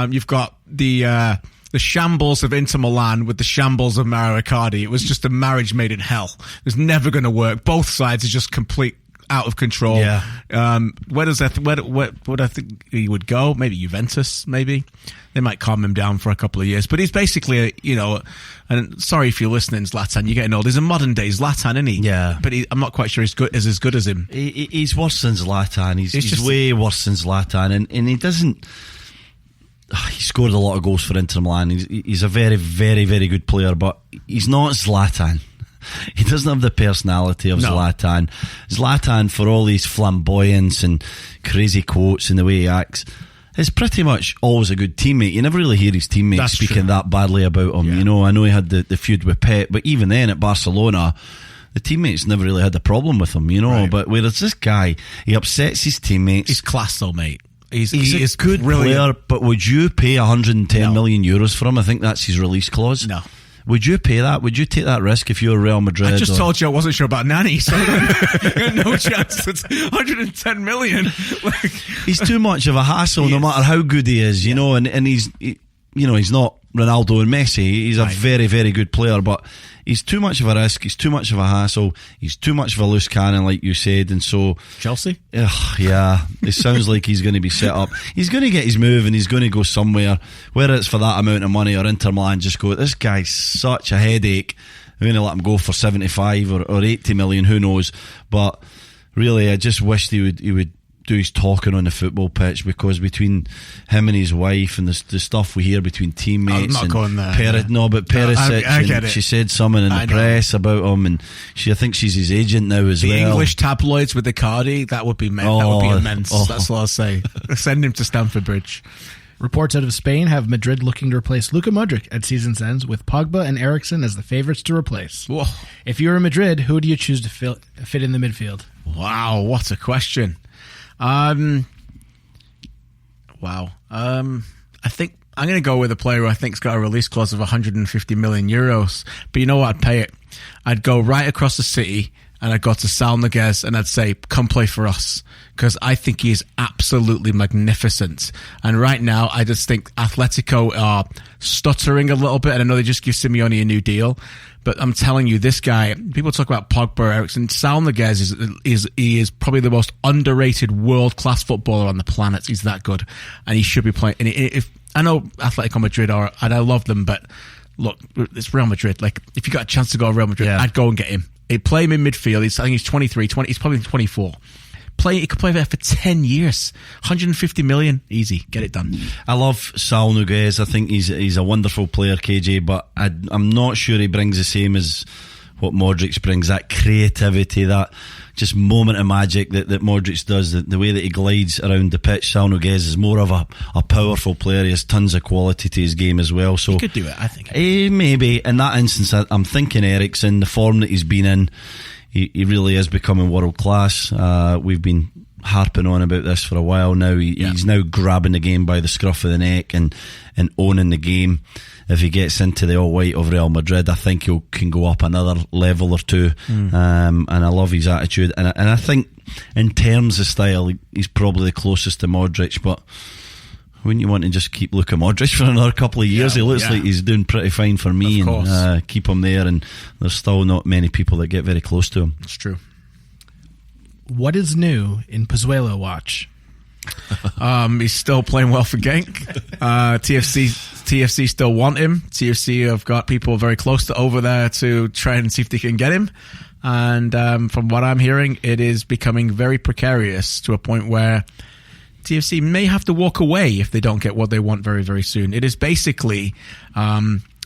You've got the shambles of Inter Milan with the shambles of Mauro Icardi. It was just a marriage made in hell. It was never going to work. Both sides are just complete out of control. Yeah. Where would I think he would go? Maybe Juventus, maybe. They might calm him down for a couple of years. But he's basically, and sorry if you're listening, Zlatan, you're getting old. He's a modern day Zlatan, isn't he? Yeah. But I'm not quite sure he's as good as him. He's worse than Zlatan. He's way worse than Zlatan. And he doesn't... He scored a lot of goals for Inter Milan. He's a very, very, very good player, but he's not Zlatan. He doesn't have the personality of Zlatan. Zlatan, for all his flamboyance and crazy quotes and the way he acts, is pretty much always a good teammate. You never really hear his teammates speaking that badly about him. Yeah. I know he had the feud with Pep, but even then at Barcelona, the teammates never really had a problem with him, Right. But whereas this guy, he upsets his teammates. He's class though, mate. He's a good player, but would you pay 110 million euros for him? I think that's his release clause. No. Would you pay that? Would you take that risk if you were Real Madrid? I just told you I wasn't sure about Nani, so no chance. It's 110 million. He's too much of a hassle, no matter how good he is, and he's not Ronaldo and Messi. He's a very, very good player, but he's too much of a risk. He's too much of a hassle. He's too much of a loose cannon, like you said, and so Chelsea. Yeah, it sounds like he's going to be set up. He's going to get his move, and he's going to go somewhere, whether it's for that amount of money or Inter Milan. Just go. This guy's such a headache. I'm going to let him go for 75 or 80 million. Who knows? But really, I just wished he would do his talking on the football pitch, because between him and his wife and the stuff we hear between teammates, I'm not and going there. Perisic, I get it. She said something in the press about him, and I think she's his agent now as well. The English tabloids with Icardi, that would be immense. That's all I'll say. Send him to Stamford Bridge. Reports out of Spain have Madrid looking to replace Luka Modric at season's end, with Pogba and Eriksen as the favourites to replace. Whoa. If you were Madrid, who do you choose to fit in the midfield? Wow, what a question. I think I'm going to go with a player who I think's got a release clause of 150 million euros. But you know what? I'd pay it. I'd go right across the city and I'd go to Sal Niguez and I'd say, come play for us. Because I think he is absolutely magnificent. And right now, I just think Atletico are stuttering a little bit. And I know they just give Simeone a new deal. But I'm telling you, this guy, people talk about Pogba, Eriksen. Sal Niguez is probably the most underrated world-class footballer on the planet. He's that good. And he should be playing. And if I know Atletico Madrid and I love them, but look, it's Real Madrid. Like, if you got a chance to go to Real Madrid, I'd go and get him. He'd play him in midfield. I think he's 23, he's probably 24. He could play there for 10 years. 150 million, easy. Get it done. I love Sal Niguez. I think he's a wonderful player, KJ, but I'm not sure he brings the same as what Modric brings. That creativity, that just moment of magic that Modric does, the way that he glides around the pitch. Sal Niguez is more of a powerful player. He has tons of quality to his game as well. So he could do it, I think. Maybe. In that instance, I'm thinking Eriksen, the form that he's been in, he really is becoming world class. We've been harping on about this for a while now. He's now grabbing the game by the scruff of the neck and owning the game. If he gets into the all white of Real Madrid, I think he can go up another level or two. And I love his attitude. And I think in terms of style, he's probably the closest to Modric. But wouldn't you want to just keep Luka Modric for another couple of years? He looks like he's doing pretty fine for me, and keep him there. And there's still not many people that get very close to him. It's true. What is new in Pozuelo watch? He's still playing well for Genk. TFC still want him. TFC have got people very close to over there to try and see if they can get him. And from what I'm hearing, it is becoming very precarious to a point where TFC may have to walk away if they don't get what they want very, very soon. It is basically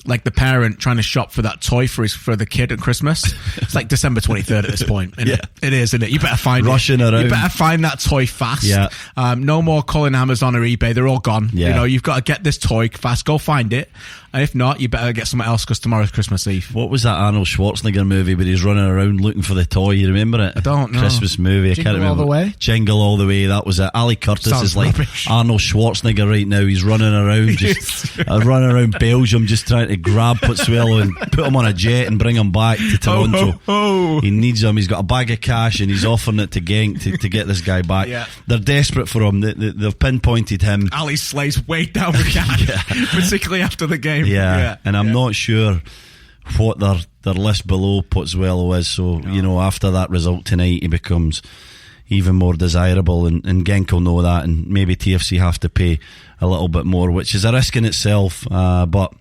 like the parent trying to shop for that toy for the kid at Christmas. It's like December 23rd at this point. Isn't it? It is, isn't it? You better find Rushing around. You better find that toy fast. Yeah. No more calling Amazon or eBay. They're all gone. Yeah. You know, you've got to get this toy fast. Go find it. And if not, you better get something else because tomorrow's Christmas Eve. What was that Arnold Schwarzenegger movie where he's running around looking for the toy? You remember it? I don't know. Christmas movie. I can't remember. All the Way? Jingle All the Way. That was it. Ali Curtis Sounds is like rubbish. Arnold Schwarzenegger right now. He's running around, running around Belgium, just trying to grab Pozuelo and put him on a jet and bring him back to Toronto. He needs him. He's got a bag of cash and he's offering it to Genk to get this guy back. Yeah. They're desperate for him. They've pinpointed him. Ali slays way down the can, particularly after the game. Yeah. And I'm not sure what their list below Pozuelo is. So, you know, after that result tonight, he becomes even more desirable, and Genk will know that, and maybe TFC have to pay a little bit more, which is a risk in itself. But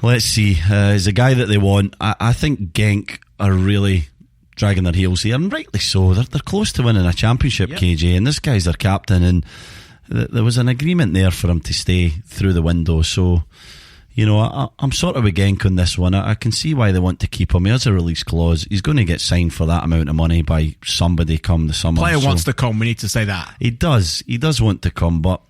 let's see. He's a guy that they want. I think Genk are really dragging their heels here, and rightly so. They're close to winning a championship, KJ, and this guy's their captain, and there was an agreement there for him to stay through the window. So, you know, I'm sort of with Genk on this one. I can see why they want to keep him. He has a release clause. He's going to get signed for that amount of money by somebody come the summer. Player wants to come. We need to say that. He does want to come, but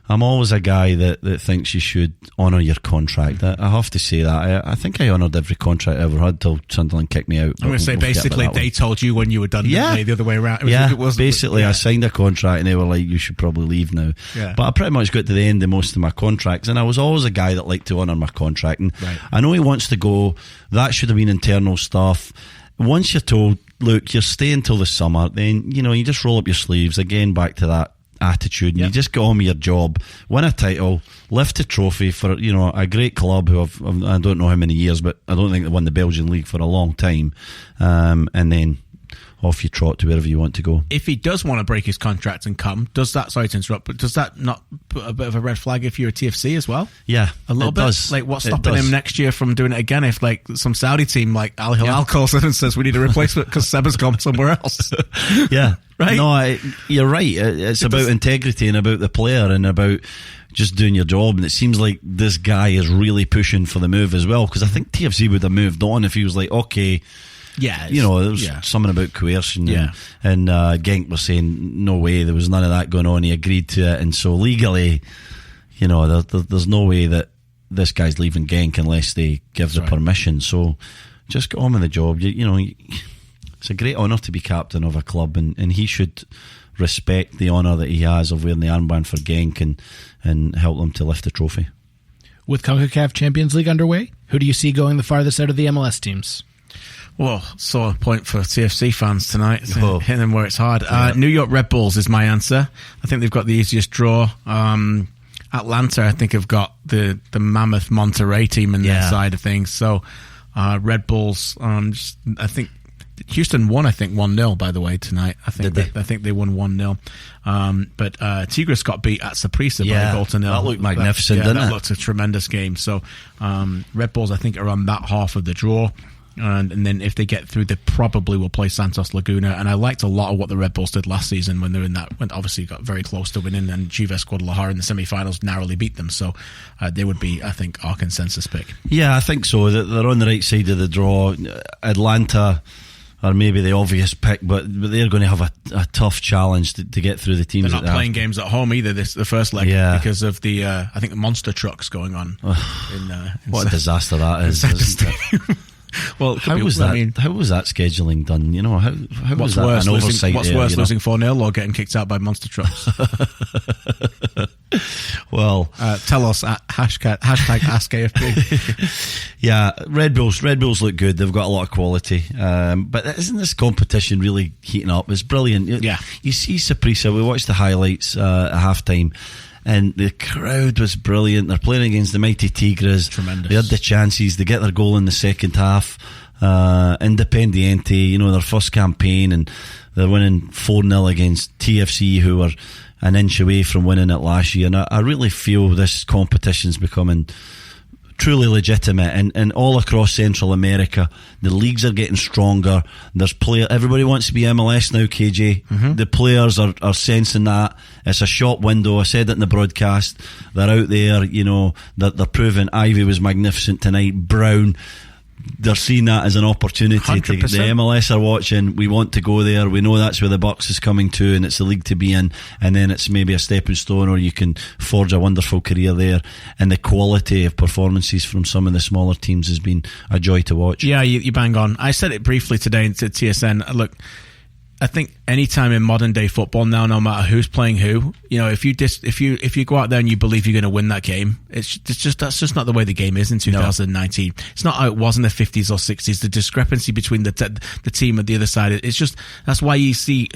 I'm always a guy that thinks you should honour your contract. I have to say that. I think I honoured every contract I ever had till Sunderland kicked me out. I'm going to say basically they told you when you were done, didn't they? The other way around. I signed a contract and they were like, you should probably leave now. Yeah. But I pretty much got to the end of most of my contracts, and I was always a guy that liked to honour my contract. And I know he wants to go. That should have been internal stuff. Once you're told, look, you're staying till the summer, then, you know, you just roll up your sleeves. Again, back to that attitude, and you just get on with your job, win a title, lift a trophy for, you know, a great club who I don't know how many years, but I don't think they won the Belgian league for a long time, and then off you trot to wherever you want to go. If he does want to break his contract and come, sorry to interrupt, but does that not put a bit of a red flag if you're a TFC as well? Yeah, a little bit. Does. Like, what's stopping him next year from doing it again if, like, some Saudi team like Al Hilal calls in and says we need a replacement because Seba's gone somewhere else? Yeah. Right? No, you're right. It's about integrity and about the player and about just doing your job. And it seems like this guy is really pushing for the move as well, because I think TFC would have moved on if he was like, okay, you know, there was something about coercion, and Genk was saying no way, there was none of that going on. He agreed to it, and so legally, you know, there's no way that this guy's leaving Genk unless they give the permission. So just get on with the job. You know, it's a great honour to be captain of a club, and he should respect the honour that he has of wearing the armband for Genk and help them to lift the trophy. With CONCACAF Champions League underway, who do you see going the farthest out of the MLS teams? Well, sore point for TFC fans tonight. Hitting them where it's hard. New York Red Bulls is my answer. I think they've got the easiest draw. Atlanta, I think, have got the mammoth Monterrey team in their side of things. So Red Bulls, I think Houston won, 1-0, by the way, tonight. I think they won 1-0. But Tigres got beat at Saprissa by a goal to nil. That looked magnificent, didn't it? That looked a tremendous game. So Red Bulls, I think, are on that half of the draw. And then if they get through, they probably will play Santos Laguna. And I liked a lot of what the Red Bulls did last season when they were in that, when obviously got very close to winning, and Chivas Guadalajara in the semi-finals narrowly beat them. So they would be, I think, our consensus pick. Yeah, I think so. They're on the right side of the draw. Atlanta are maybe the obvious pick, but they're going to have a tough challenge to get through the teams. They're not playing games at home either, the first leg, because of the, I think, the monster trucks going on. What a disaster that is, isn't it? Well, how was that scheduling done? You know, how was that an oversight? What's worse, losing 4-0 or getting kicked out by monster trucks? Well, tell us at hashtag AskAFP. Yeah, Red Bulls look good. They've got a lot of quality. But isn't this competition really heating up? It's brilliant. Yeah. You see Saprissa, we watched the highlights at halftime, and the crowd was brilliant. They're playing against the mighty Tigres. Tremendous. They had the chances. They get their goal in the second half. Independiente, you know, their first campaign, and they're winning 4-0 against TFC, who were an inch away from winning it last year. And I really feel this competition's becoming truly legitimate, and all across Central America the leagues are getting stronger. There's everybody wants to be MLS now, KJ. The players are sensing that it's a shop window. I said it in the broadcast. They're out there, you know, they're proving Ivy was magnificent tonight, Brown. They're seeing that as an opportunity. 100%. The MLS are watching. We want to go there. We know that's where the bucks is coming to, and it's the league to be in. And then it's maybe a stepping stone, or you can forge a wonderful career there. And the quality of performances from some of the smaller teams has been a joy to watch. Yeah, you bang on. I said it briefly today to TSN. Look, I think any time in modern day football now, no matter who's playing who, you know, if you go out there and you believe you're going to win that game, that's just not the way the game is in 2019. No. It's not how it was in the 50s or 60s. The discrepancy between the team at the other side, it's just, that's why you see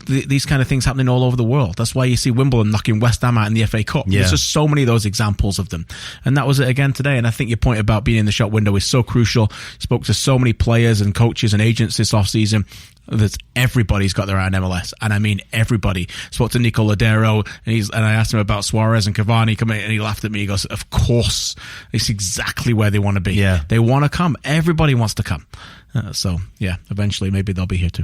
these kind of things happening all over the world. That's why you see Wimbledon knocking West Ham out in the FA Cup. Yeah. There's just so many of those examples of them, and that was it again today. And I think your point about being in the shop window is so crucial. Spoke to so many players and coaches and agents this off season. That everybody's got their eye on MLS, and I mean everybody. Spoke to Nico Ladero, and I asked him about Suarez and Cavani coming, and he laughed at me. He goes, "Of course, it's exactly where they want to be. Yeah, they want to come. Everybody wants to come. So yeah, eventually maybe they'll be here too."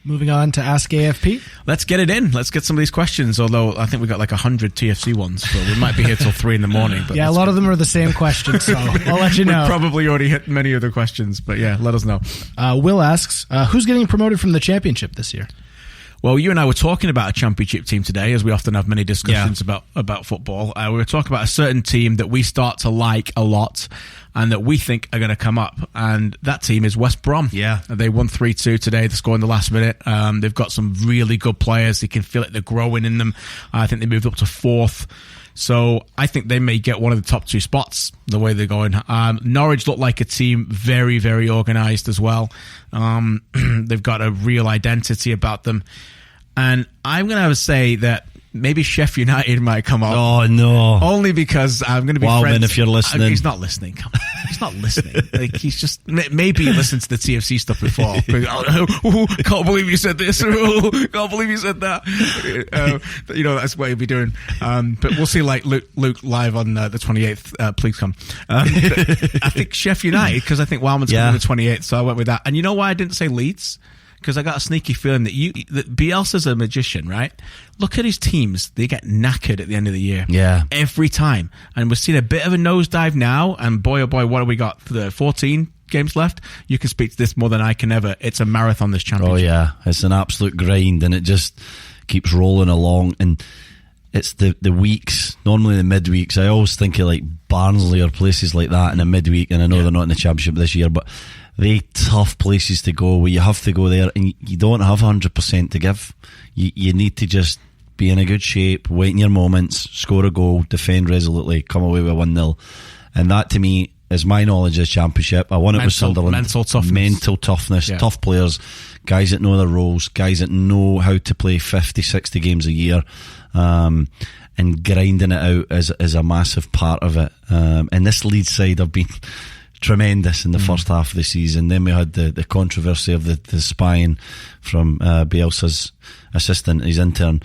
Moving on to Ask AFP. Let's get it in. Let's get some of these questions, although I think we got like 100 TFC ones, so we might be here till 3 a.m. But yeah, a lot of them are the same questions, so I'll let you know. We probably already hit many of the questions, but yeah, let us know. Will asks, who's getting promoted from the championship this year? Well, you and I were talking about a championship team today, as we often have many discussions about football. We were talking about a certain team that we start to like a lot and that we think are going to come up. And that team is West Brom. Yeah. They won 3-2 today. They scored in the last minute. They've got some really good players. You can feel it. They're growing in them. I think they moved up to 4th. So I think they may get one of the top 2 spots the way they're going. Norwich look like a team very, very organised as well. They've got a real identity about them. And I'm going to say that maybe Sheffield United might come up. Oh, no. Only because I'm going to be friends. If you're listening. He's not listening. Come on. He's not listening. Like, he's just, maybe he listened to the TFC stuff before. Can't believe you said this. Can't believe you said that. You know, that's what he'll be doing. But we'll see, like, Luke live on the 28th. Please come. I think Sheffield United, because I think Wildman's coming on the 28th, so I went with that. And you know why I didn't say Leeds? Because I got a sneaky feeling that Bielsa's a magician, right? Look at his teams; they get knackered at the end of the year, every time. And we're seeing a bit of a nosedive now. And boy, oh boy, what have we got? For the 14 games left, you can speak to this more than I can ever. It's a marathon, this championship. Oh yeah, it's an absolute grind, and it just keeps rolling along. And it's the weeks, normally the midweeks. I always think of like Barnsley or places like that in a midweek, and I know they're not in the championship this year, but they tough places to go where you have to go there and you don't have 100% to give. You need to just be in a good shape, wait in your moments, score a goal, defend resolutely, come away with 1-0. And that to me is my knowledge of the championship. I won it with Sunderland. Mental toughness, tough players, guys that know their roles, guys that know how to play 50, 60 games a year. And grinding it out is a massive part of it. And this Leeds side have been tremendous in the first half of the season. Then we had the controversy of the spying from Bielsa's assistant, his intern,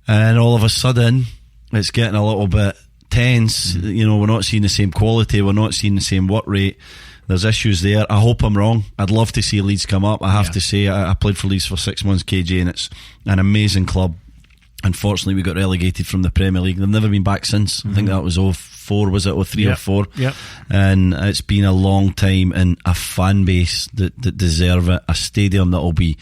and all of a sudden it's getting a little bit tense. You know, we're not seeing the same quality, we're not seeing the same work rate. There's issues there. I hope I'm wrong. I'd love to see Leeds come up. I have to say, I played for Leeds for 6 months, KJ, and it's an amazing club. Unfortunately, we got relegated from the Premier League. They've never been back since. I think that was 04, was it? 03 or 4? Yep. And it's been a long time, and a fan base that deserve it. A stadium that will be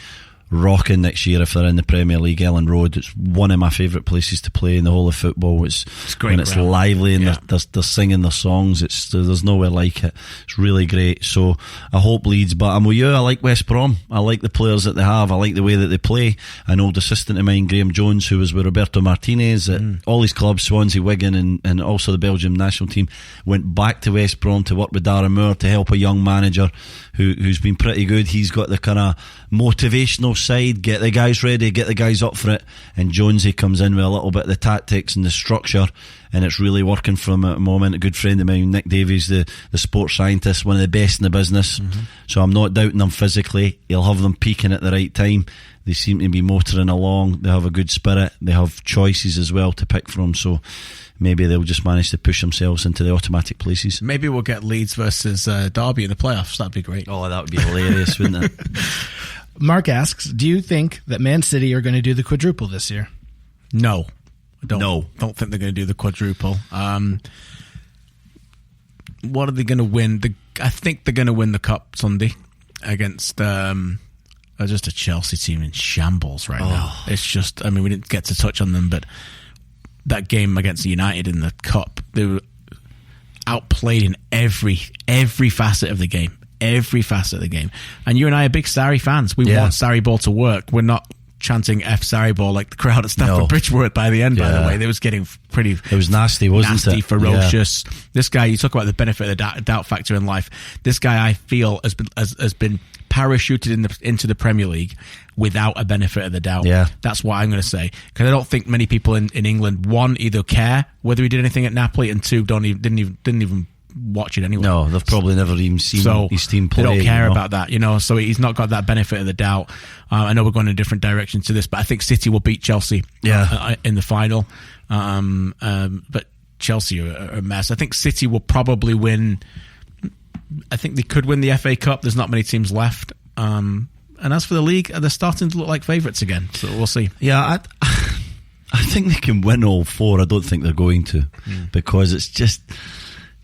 rocking next year if they're in the Premier League. Ellen Road, it's one of my favourite places to play in the whole of football. It's great, and it's lively, and they're singing their songs. There's nowhere like it. It's really great. So I hope Leeds, but I'm with you. I like West Brom. I like the players that they have. I like the way that they play. An old assistant of mine, Graham Jones, who was with Roberto Martinez at all his clubs, Swansea, Wigan, and also the Belgium national team, went back to West Brom to work with Darren Moore to help a young manager who's been pretty good. He's got the kind of motivational side, get the guys ready, get the guys up for it, and Jonesy comes in with a little bit of the tactics and the structure, and it's really working for him at the moment. A good friend of mine, Nick Davies, the sports scientist, one of the best in the business. So I'm not doubting them physically. He'll have them peaking at the right time. They seem to be motoring along. They have a good spirit. They have choices as well to pick from. So maybe they'll just manage to push themselves into the automatic places. Maybe we'll get Leeds versus Derby in the playoffs. That'd be great. Oh, that would be hilarious, wouldn't it? Mark asks, do you think that Man City are going to do the quadruple this year? No. I don't. No. Don't think they're going to do the quadruple. What are they going to win? I think they're going to win the Cup Sunday against just a Chelsea team in shambles right now. It's just, I mean, we didn't get to touch on them, but that game against United in the Cup, they were outplayed in every facet of the game. Every facet of the game. And you and I are big Sarri fans. We want Sarri ball to work. We're not chanting F Sarri ball like the crowd at Stamford Bridge were by the end, by the way. They was getting pretty... It was nasty, wasn't it? Nasty, ferocious. Yeah. This guy, you talk about the benefit of the doubt factor in life. This guy, I feel, has been parachuted into the Premier League without a benefit of the doubt. Yeah. That's what I'm going to say. Because I don't think many people in England, one, either care whether he did anything at Napoli, and two, didn't even watch it anyway. No, they've probably never even seen his team play. They don't care about that, so he's not got that benefit of the doubt. I know we're going in a different direction to this, but I think City will beat Chelsea in the final. But Chelsea are a mess. I think City will probably win. I think they could win the FA Cup. There's not many teams left. And as for the league, they're starting to look like favourites again. So we'll see. Yeah, I think they can win all four. I don't think they're going to, because it's just...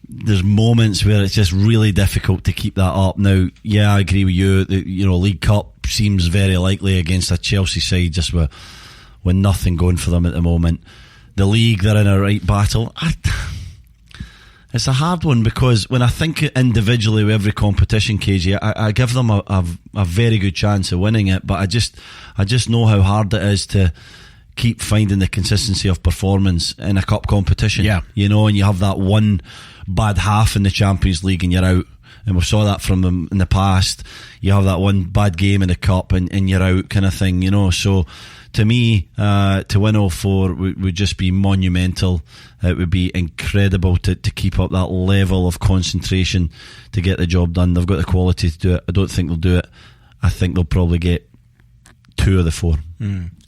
There's moments where it's just really difficult to keep that up. Now, I agree with you. League Cup seems very likely against a Chelsea side just with nothing going for them at the moment. The league, they're in a right battle. It's a hard one, because when I think individually with every competition, KG, I give them a very good chance of winning it, but I just know how hard it is to keep finding the consistency of performance in a cup competition. And you have that one bad half in the Champions League and you're out, and we saw that from them in the past. You have that one bad game in the cup and you're out, kind of thing, so to me, to win all four would just be monumental. It would be incredible to keep up that level of concentration to get the job done. They've got the quality to do it. I don't think they'll do it. I think they'll probably get two of the four.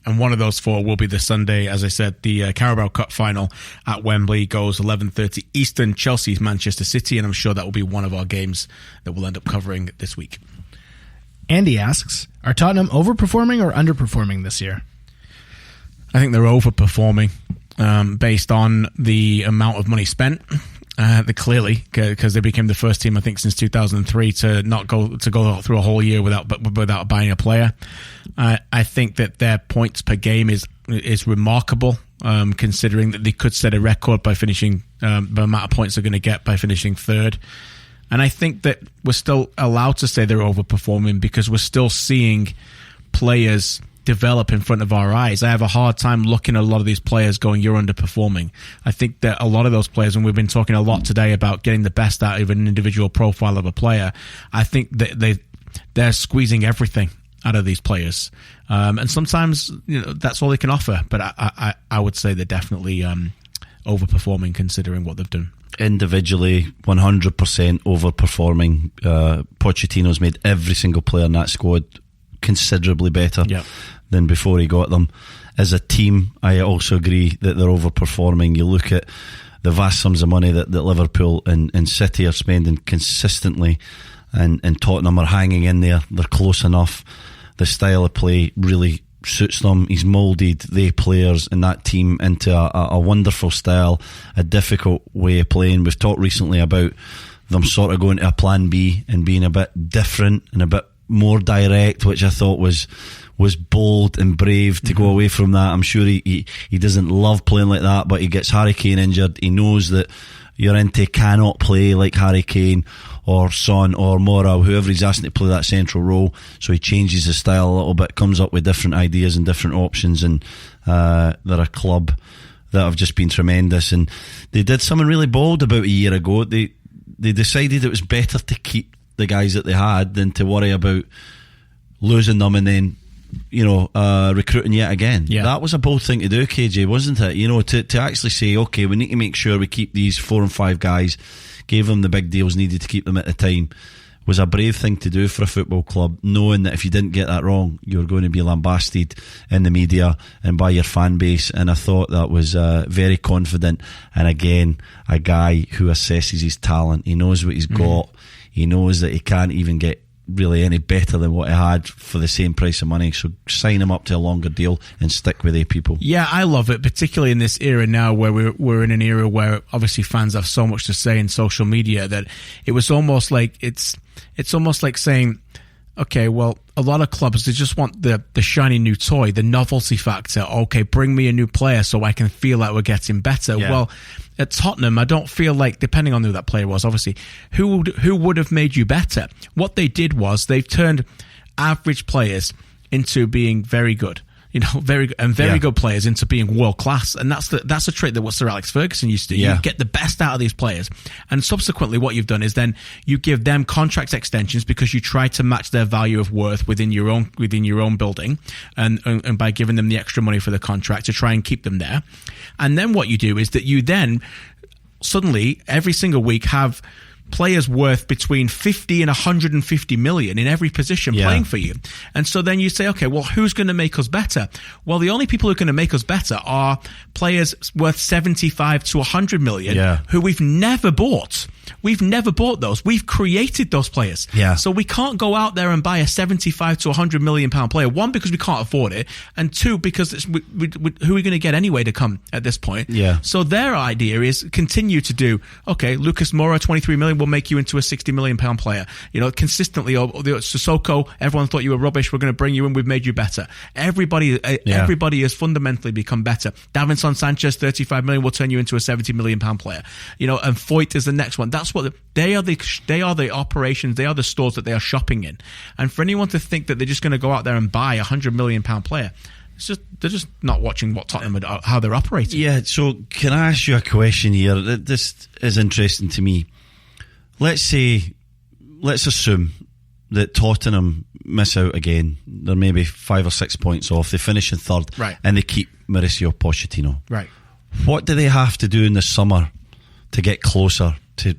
And one of those four will be the Sunday, as I said, the Carabao Cup final at Wembley goes 11:30 Eastern. Chelsea's Manchester City, and I'm sure that will be one of our games that we'll end up covering this week. Andy asks, are Tottenham overperforming or underperforming this year? I think they're overperforming based on the amount of money spent. Clearly, because they became the first team, I think, since 2003 to go through a whole year without buying a player. I think that their points per game is remarkable, considering that they could set a record by finishing the amount of points they're going to get by finishing third. And I think that we're still allowed to say they're overperforming because we're still seeing players develop in front of our eyes. I have a hard time looking at a lot of these players going, you're underperforming. I think that a lot of those players, and we've been talking a lot today about getting the best out of an individual profile of a player, I think that they're squeezing everything out of these players. And sometimes that's all they can offer. But I would say they're definitely overperforming considering what they've done. Individually, 100% overperforming. Pochettino's made every single player in that squad considerably better than before he got them. As a team, I also agree that they're overperforming. You look at the vast sums of money that Liverpool and City are spending consistently, and Tottenham are hanging in there. They're close enough. The style of play really suits them. He's moulded the players in that team into a wonderful style, a difficult way of playing. We've talked recently about them sort of going to a plan B and being a bit different and a bit more direct, which I thought was bold and brave to go away from that. I'm sure he doesn't love playing like that, but he gets Harry Kane injured. He knows that Llorente cannot play like Harry Kane or Son or Mora, whoever he's asking to play that central role, so he changes his style a little bit, comes up with different ideas and different options, and they're a club that have just been tremendous. And they did something really bold about a year ago. They decided it was better to keep the guys that they had than to worry about losing them and then recruiting yet again. That was a bold thing to do, KJ, wasn't it? To actually say, okay, we need to make sure we keep these 4 and 5 guys, gave them the big deals needed to keep them at the time, was a brave thing to do for a football club, knowing that if you didn't get that wrong, you were going to be lambasted in the media and by your fan base. And I thought that was very confident. And again, a guy who assesses his talent. He knows what he's got. He knows that he can't even get really any better than what he had for the same price of money. So sign him up to a longer deal and stick with it, people. Yeah, I love it, particularly in this era now where we're in an era where obviously fans have so much to say in social media that it was almost like it's almost like saying, okay, well, a lot of clubs, they just want the shiny new toy, the novelty factor. Okay, bring me a new player so I can feel like we're getting better. Yeah. Well, at Tottenham, I don't feel like, depending on who that player was, obviously, who would have made you better? What they did was they've turned average players into being very good. Very good players into being world class, and that's a trait that what Sir Alex Ferguson used to do. You get the best out of these players, and subsequently, what you've done is then you give them contract extensions because you try to match their value of worth within your own building, and by giving them the extra money for the contract to try and keep them there. And then what you do is that you then suddenly every single week have players worth between 50 and 150 million in every position playing for you. And so then you say, okay, well, who's going to make us better? Well, the only people who are going to make us better are players worth 75 to 100 million who we've never bought. We've never bought those. We've created those players. So we can't go out there and buy a 75 to 100 million pound player. One, because we can't afford it. And two, because who are we going to get anyway to come at this point? So their idea is continue to do, okay, Lucas Moura, 23 million, will make you into a 60 million pound player. Consistently, or Sissoko, everyone thought you were rubbish. We're going to bring you in. We've made you better. Everybody has fundamentally become better. Davinson Sanchez, 35 million, will turn you into a 70 million pound player. And Foyt is the next one. That's what they are the operations. They are the stores that they are shopping in. And for anyone to think that they're just going to go out there and buy a 100 million pound player, they're just not watching what Tottenham how they're operating. Yeah. So can I ask you a question here? This is interesting to me. Let's assume that Tottenham miss out again. They're maybe 5 or 6 points off. They finish in third, and they keep Mauricio Pochettino. Right. What do they have to do in the summer to get closer, to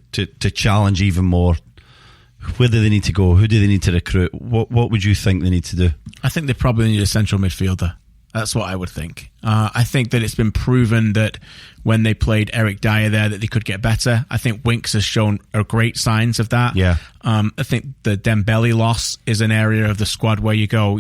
challenge even more? Where do they need to go? Who do they need to recruit? What would you think they need to do? I think they probably need a central midfielder. That's what I would think. I think that it's been proven that when they played Eric Dyer there that they could get better. I think Winks has shown great signs of that. I think the Dembele loss is an area of the squad where you go,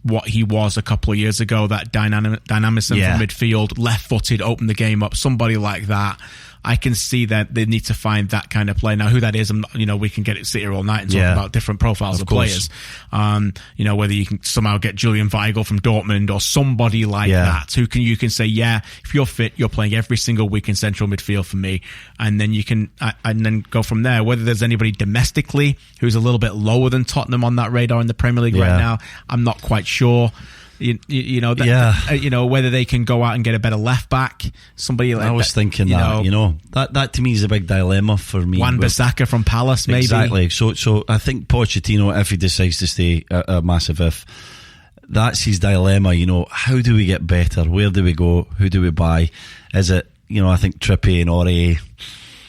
what he was a couple of years ago, that dynamism from midfield, left-footed, open the game up, somebody like that. I can see that they need to find that kind of player. Now, who that is, we can sit here all night and talk about different profiles of players. Whether you can somehow get Julian Weigl from Dortmund or somebody like that, who you can say, if you're fit, you're playing every single week in central midfield for me, and then you can and then go from there. Whether there's anybody domestically who's a little bit lower than Tottenham on that radar in the Premier League right now, I'm not quite sure. Whether they can go out and get a better left back, somebody like I was thinking that to me is a big dilemma for me. Wan-Bissaka from Palace, maybe. Exactly. So I think Pochettino, if he decides to stay, a massive if, that's his dilemma. How do we get better? Where do we go? Who do we buy? Is it I think Trippier and Aurier.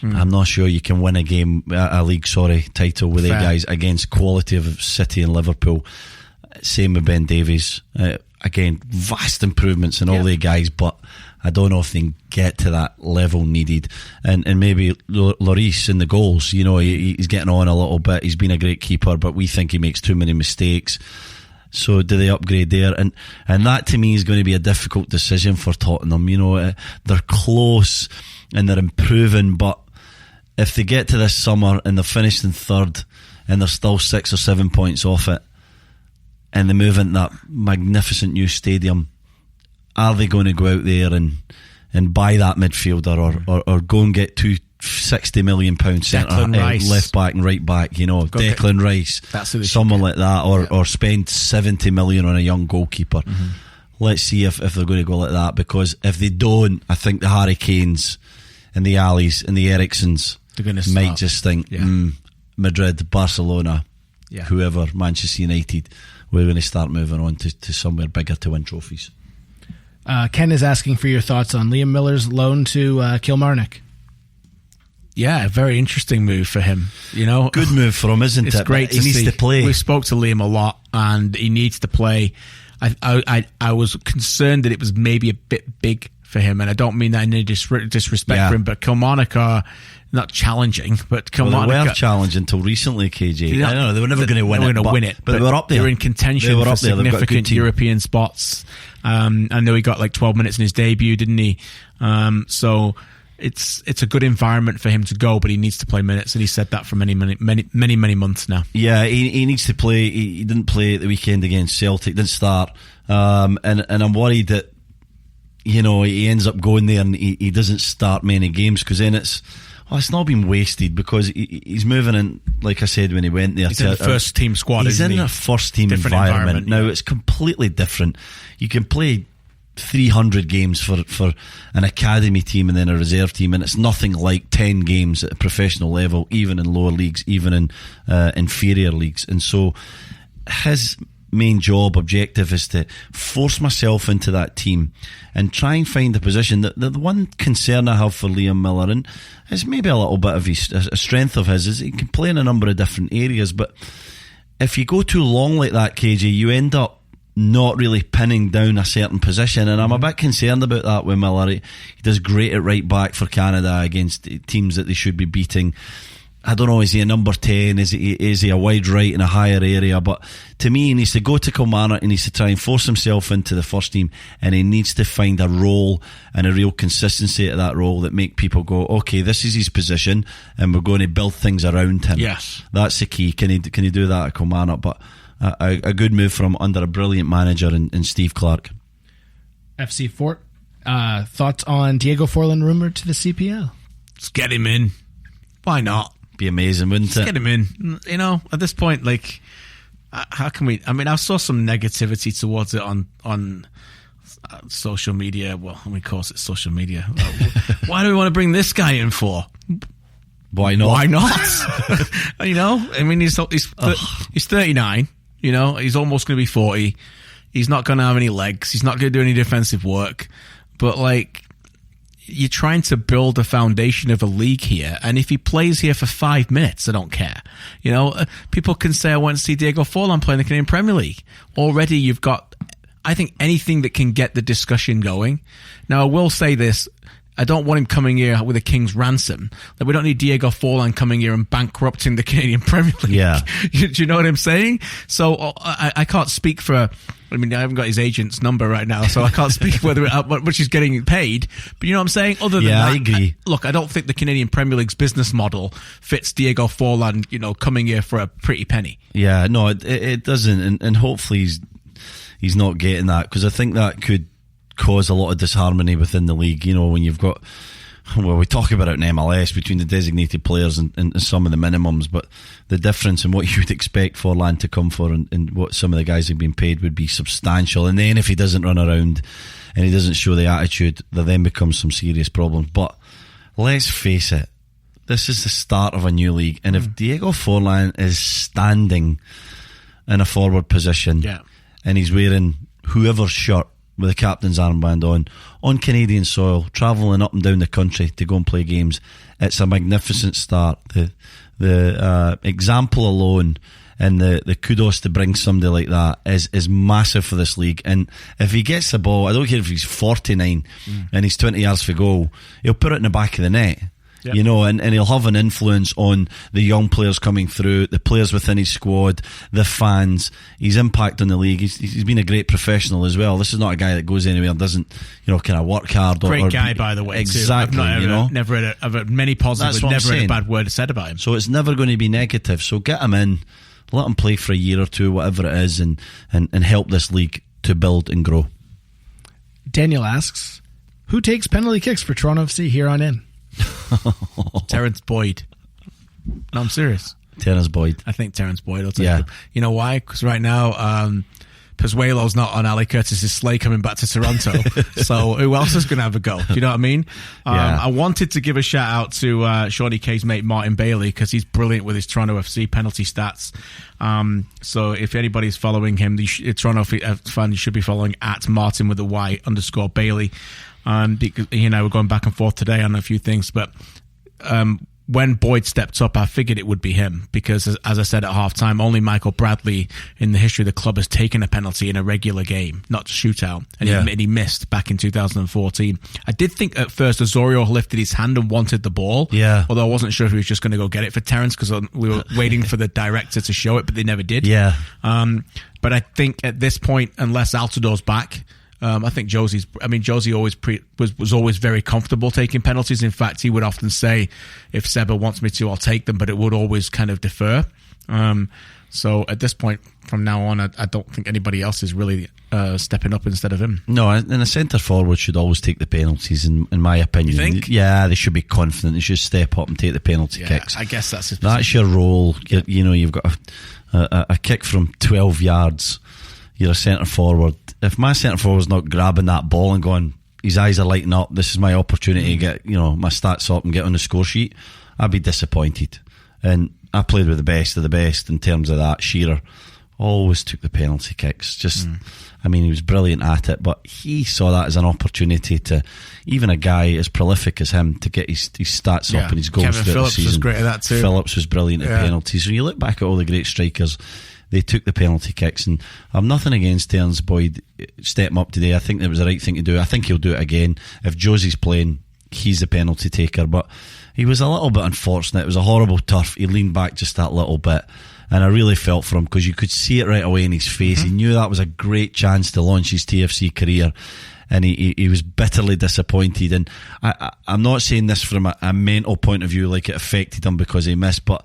I'm not sure you can win a league title with their guys against quality of City and Liverpool. Same with Ben Davies. Again, vast improvements in all the guys, but I don't know if they can get to that level needed. And maybe Lloris in the goals, he's getting on a little bit. He's been a great keeper, but we think he makes too many mistakes. So do they upgrade there? And that to me is going to be a difficult decision for Tottenham. They're close and they're improving, but if they get to this summer and they're finished in third and they're still 6 or 7 points off it, and they move into that magnificent new stadium, are they going to go out there and buy that midfielder or go and get two £60 million centre left back and right back, Declan Rice, someone like that, or spend 70 million on a young goalkeeper? Let's see if they're going to go like that, because if they don't, I think the Harry Kanes and the Allis and the Ericssons might just think Madrid, Barcelona, whoever, Manchester United, we're going to start moving on to somewhere bigger to win trophies. Ken is asking for your thoughts on Liam Millar's loan to Kilmarnock. Yeah, a very interesting move for him. You know, good move for him, isn't it? It's great to see. He needs to play. We spoke to Liam a lot, and he needs to play. I was concerned that it was maybe a bit big for him, and I don't mean that in any disrespect for him, but Kilmarnock are not challenging, but Kilmarnock they were challenging until recently, KJ. I don't know, they were never going to win it. They were going to win it, but they were up there. They were in contention for significant European spots. I know he got like 12 minutes in his debut, didn't he? So it's a good environment for him to go, but he needs to play minutes, and he said that for many months now. Yeah, he needs to play. He didn't play at the weekend against Celtic, didn't start, and I'm worried that he ends up going there and he doesn't start many games, because then it's not been wasted, because he's moving in, like I said, when he went there. He's in the first team squad, he's in a first team environment. Now, it's completely different. You can play 300 games for an academy team and then a reserve team, and it's nothing like 10 games at a professional level, even in lower leagues, even in inferior leagues. And so his main objective is to force myself into that team and try and find a position. The one concern I have for Liam Millar, and it's maybe a little bit of a strength of his, is he can play in a number of different areas, but if you go too long like that, KJ, you end up not really pinning down a certain position, and I'm a bit concerned about that with Millar. He does great at right back for Canada against teams that they should be beating. I don't know, is he a number 10? Is he a wide right in a higher area? But to me, he needs to go to Kilmarnock, he needs to try and force himself into the first team, and he needs to find a role and a real consistency to that role that make people go, okay, this is his position and we're going to build things around him. Yes, that's the key. Can he do that at Kilmarnock? But a good move from under a brilliant manager in Steve Clarke. FC Fort, thoughts on Diego Forlan rumoured to the CPL? Let's get him in. Why not? Be amazing, wouldn't it? Let's get him in. At this point, like, how can we? I mean, I saw some negativity towards it on social media. Well, of course, it's social media. Why do we want to bring this guy in for? Why not? Why not? I mean, he's 39. He's almost going to be 40. He's not going to have any legs. He's not going to do any defensive work. But, like, you're trying to build a foundation of a league here, and if he plays here for 5 minutes, I don't care. People can say, I want to see Diego Forlan play in the Canadian Premier League. Already you've got, I think, anything that can get the discussion going. Now, I will say this, I don't want him coming here with a king's ransom. Like, we don't need Diego Forlan coming here and bankrupting the Canadian Premier League. Yeah. Do you know what I'm saying? So I can't speak for, I haven't got his agent's number right now, so I can't speak whether much he's getting paid. But you know what I'm saying? Other than that, I agree. I don't think the Canadian Premier League's business model fits Diego Forlan, coming here for a pretty penny. Yeah, no, it doesn't. And hopefully he's not getting that, because I think that could cause a lot of disharmony within the league. When you've got, we talk about it in MLS between the designated players and some of the minimums, but the difference in what you would expect Forlan to come for and what some of the guys have been paid would be substantial. And then if he doesn't run around and he doesn't show the attitude, there then becomes some serious problems. But let's face it, this is the start of a new league, and if Diego Forlan is standing in a forward position, and he's wearing whoever's shirt with the captain's armband on Canadian soil, travelling up and down the country to go and play games, it's a magnificent start. The example alone and the kudos to bring somebody like that is massive for this league. And if he gets the ball, I don't care if he's 49 and he's 20 yards for goal, he'll put it in the back of the net. Yep. And he'll have an influence on the young players coming through, the players within his squad, the fans. His impact on the league. He's been a great professional as well. This is not a guy that goes anywhere and doesn't, kind of work hard. Great guy, by the way. Exactly. I've never had many positives, but never had a bad word said about him. So it's never going to be negative. So get him in, let him play for a year or two, whatever it is, and help this league to build and grow. Daniel asks, who takes penalty kicks for Toronto FC here on in? Terence Boyd. No, I'm serious. Terence Boyd. I think Terence Boyd will take it. You know why? Because right now, Pozuelo's not on Ali Curtis's sleigh coming back to Toronto. So who else is going to have a go? Do you know what I mean? I wanted to give a shout out to Shawnee K's mate Martin Bailey, because he's brilliant with his Toronto FC penalty stats. So if anybody's following him, Toronto fan, you should be following at Martin with a Y _ Bailey. Because he and I were going back and forth today on a few things, but when Boyd stepped up, I figured it would be him because, as I said at halftime, only Michael Bradley in the history of the club has taken a penalty in a regular game, not shootout, and he missed back in 2014. I did think at first Osorio lifted his hand and wanted the ball, although I wasn't sure if he was just going to go get it for Terence because we were waiting for the director to show it, but they never did. But I think at this point, unless Altidor's back, I think Josie always was always very comfortable taking penalties. In fact, he would often say, if Seba wants me to, I'll take them, but it would always kind of defer. So at this point, from now on, I don't think anybody else is really stepping up instead of him. No, and a centre forward should always take the penalties, in my opinion. You think? Yeah, they should be confident. They should step up and take the penalty kicks. I guess that's your role. You've got a kick from 12 yards. You're a centre forward. If my centre forward's not grabbing that ball and going, his eyes are lighting up, this is my opportunity to get my stats up and get on the score sheet, I'd be disappointed. And I played with the best of the best in terms of that. Shearer always took the penalty kicks. He was brilliant at it, but he saw that as an opportunity to, even a guy as prolific as him, to get his stats up and his goals Kevin throughout Phillips the season. was great at that too. Phillips was brilliant at penalties. When you look back at all the great strikers, they took the penalty kicks, and I've nothing against Terence Boyd stepping up today. I think it was the right thing to do. I think he'll do it again. If Josie's playing, he's the penalty taker, but he was a little bit unfortunate. It was a horrible turf. He leaned back just that little bit, and I really felt for him because you could see it right away in his face. He knew that was a great chance to launch his TFC career, and he was bitterly disappointed. And I'm not saying this from a mental point of view, like it affected him because he missed, but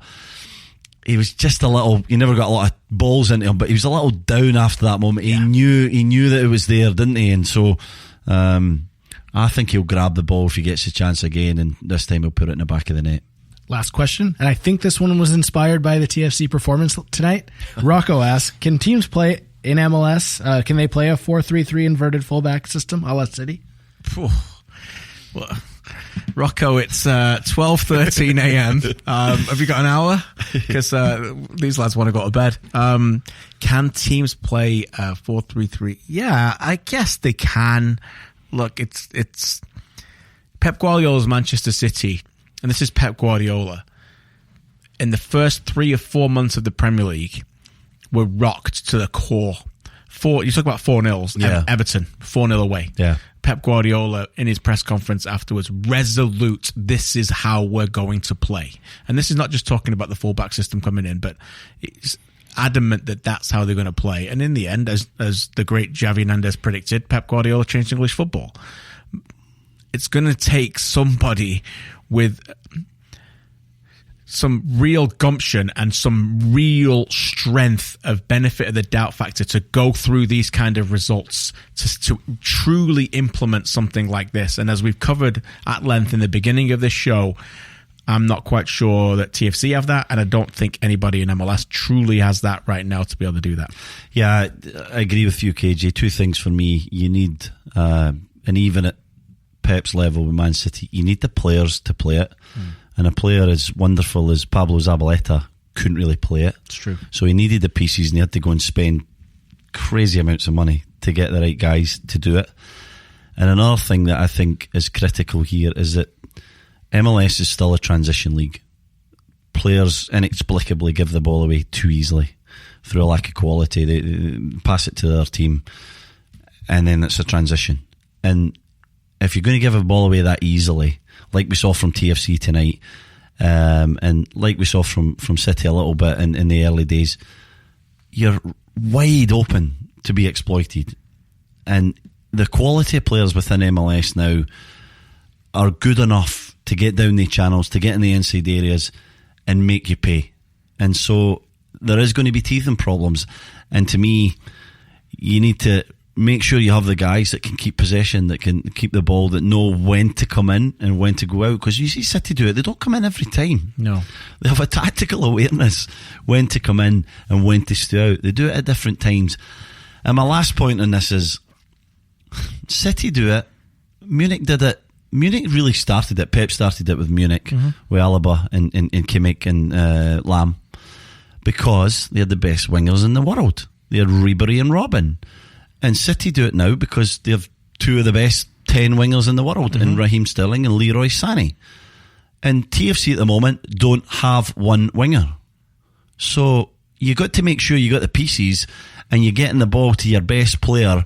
he was just a little, he never got a lot of balls into him, but he was a little down after that moment. He knew that it was there, didn't he? And so I think he'll grab the ball if he gets a chance again, and this time he'll put it in the back of the net. Last question, and I think this one was inspired by the TFC performance tonight. Rocco asks, can teams play in MLS? Can they play a 4-3-3 inverted fullback system a la City? Well, Rocco, it's 12:13 a.m. Have you got an hour? Because these lads want to go to bed. Can teams play 4-3-3? Yeah, I guess they can. Look, it's Pep Guardiola's Manchester City, and this is Pep Guardiola. In the first 3 or 4 months of the Premier League, were rocked to the core. You talk about 4-0s. Everton, 4-0 away. Yeah. Pep Guardiola, in his press conference afterwards, resolute, this is how we're going to play. And this is not just talking about the fullback system coming in, but it's adamant that that's how they're going to play. And in the end, as the great Xavi Hernandez predicted, Pep Guardiola changed English football. It's going to take somebody with some real gumption and some real strength of benefit of the doubt factor to go through these kind of results to truly implement something like this. And as we've covered at length in the beginning of this show, I'm not quite sure that TFC have that, and I don't think anybody in MLS truly has that right now to be able to do that. Yeah, I agree with you, KJ. Two things for me. You need, and even at Pep's level with Man City, you need the players to play it. And a player as wonderful as Pablo Zabaleta couldn't really play it. It's true. So he needed the pieces, and he had to go and spend crazy amounts of money to get the right guys to do it. And another thing that I think is critical here is that MLS is still a transition league. Players inexplicably give the ball away too easily through a lack of quality. They pass it to their team, and then it's a transition. And if you're going to give a ball away that easily, like we saw from TFC tonight, and like we saw from City a little bit in the early days, you're wide open to be exploited. And the quality of players within MLS now are good enough to get down the channels, to get in the inside areas and make you pay. And so there is going to be teething problems. And to me, you need to make sure you have the guys that can keep possession, that can keep the ball, that know when to come in and when to go out. Because you see City do it, they don't come in every time. No. They have a tactical awareness when to come in and when to stay out. They do it at different times. And my last point on this is, City do it, Munich did it. Munich really started it. Pep started it with Munich, with Alaba and Kimmich and Lam, because they had the best wingers in the world. They had Ribery and Robin. And City do it now because they have two of the best 10 wingers in the world, in Raheem Sterling and Leroy Sané. And TFC at the moment don't have one winger. So you got to make sure you got the pieces and you're getting the ball to your best player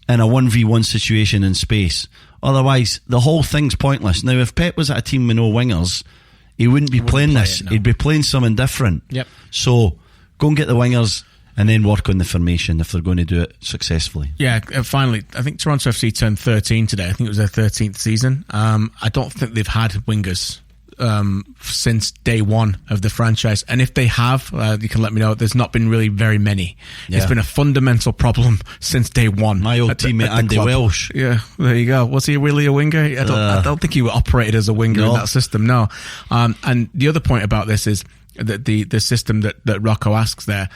in a 1v1 situation in space. Otherwise, the whole thing's pointless. Now, if Pep was at a team with no wingers, he wouldn't be playing this. He'd be playing something different. Yep. So go and get the wingers and then work on the formation if they're going to do it successfully. Yeah, finally, I think Toronto FC turned 13 today. I think it was their 13th season. I don't think they've had wingers since day one of the franchise, and if they have, you can let me know. There's not been really very many. Yeah. It's been a fundamental problem since day one. My old teammate Andy Welsh. Yeah, there you go. Was he really a winger? I don't think he operated as a winger in that system. No. And the other point about this is that the system that Rocco asks there,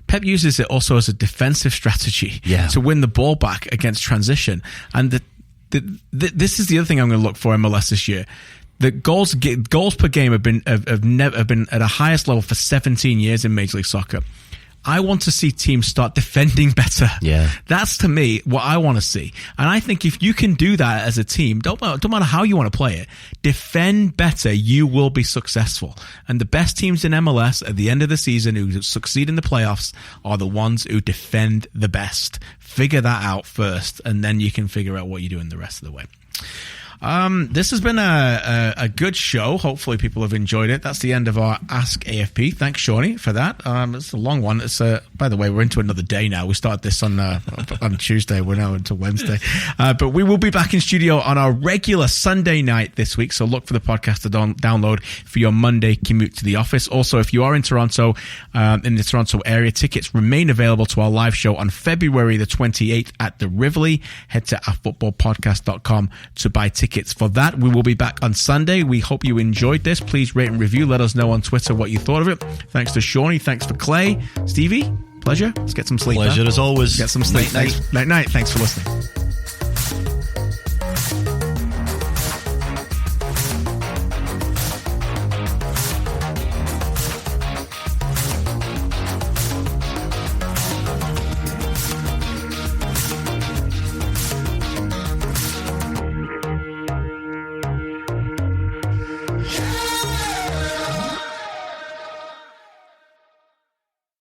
Pep uses it also as a defensive strategy to win the ball back against transition. And this is the other thing I'm going to look for in MLS this year. The goals per game have been at a highest level for 17 years in Major League Soccer. I want to see teams start defending better. Yeah, that's to me what I want to see. And I think if you can do that as a team, don't matter how you want to play it, defend better, you will be successful. And the best teams in MLS at the end of the season who succeed in the playoffs are the ones who defend the best. Figure that out first, and then you can figure out what you do in the rest of the way. This has been a good show. Hopefully people have enjoyed it. That's the end of our Ask AFP. Thanks, Shawnee, for that. It's a long one. It's by the way, we're into another day now. We started this on Tuesday. We're now into Wednesday. But we will be back in studio on our regular Sunday night this week. So look for the podcast to download for your Monday commute to the office. Also, if you are in Toronto, in the Toronto area, tickets remain available to our live show on February the 28th at the Rivoli. Head to ourfootballpodcast.com to buy tickets for that. We will be back on Sunday. We hope you enjoyed this. Please rate and review. Let us know on Twitter what you thought of it. Thanks to Shawnee. Thanks for Clay. Stevie, pleasure. Let's get some sleep. Pleasure as always. Get some sleep. Night. Night. Thanks for listening.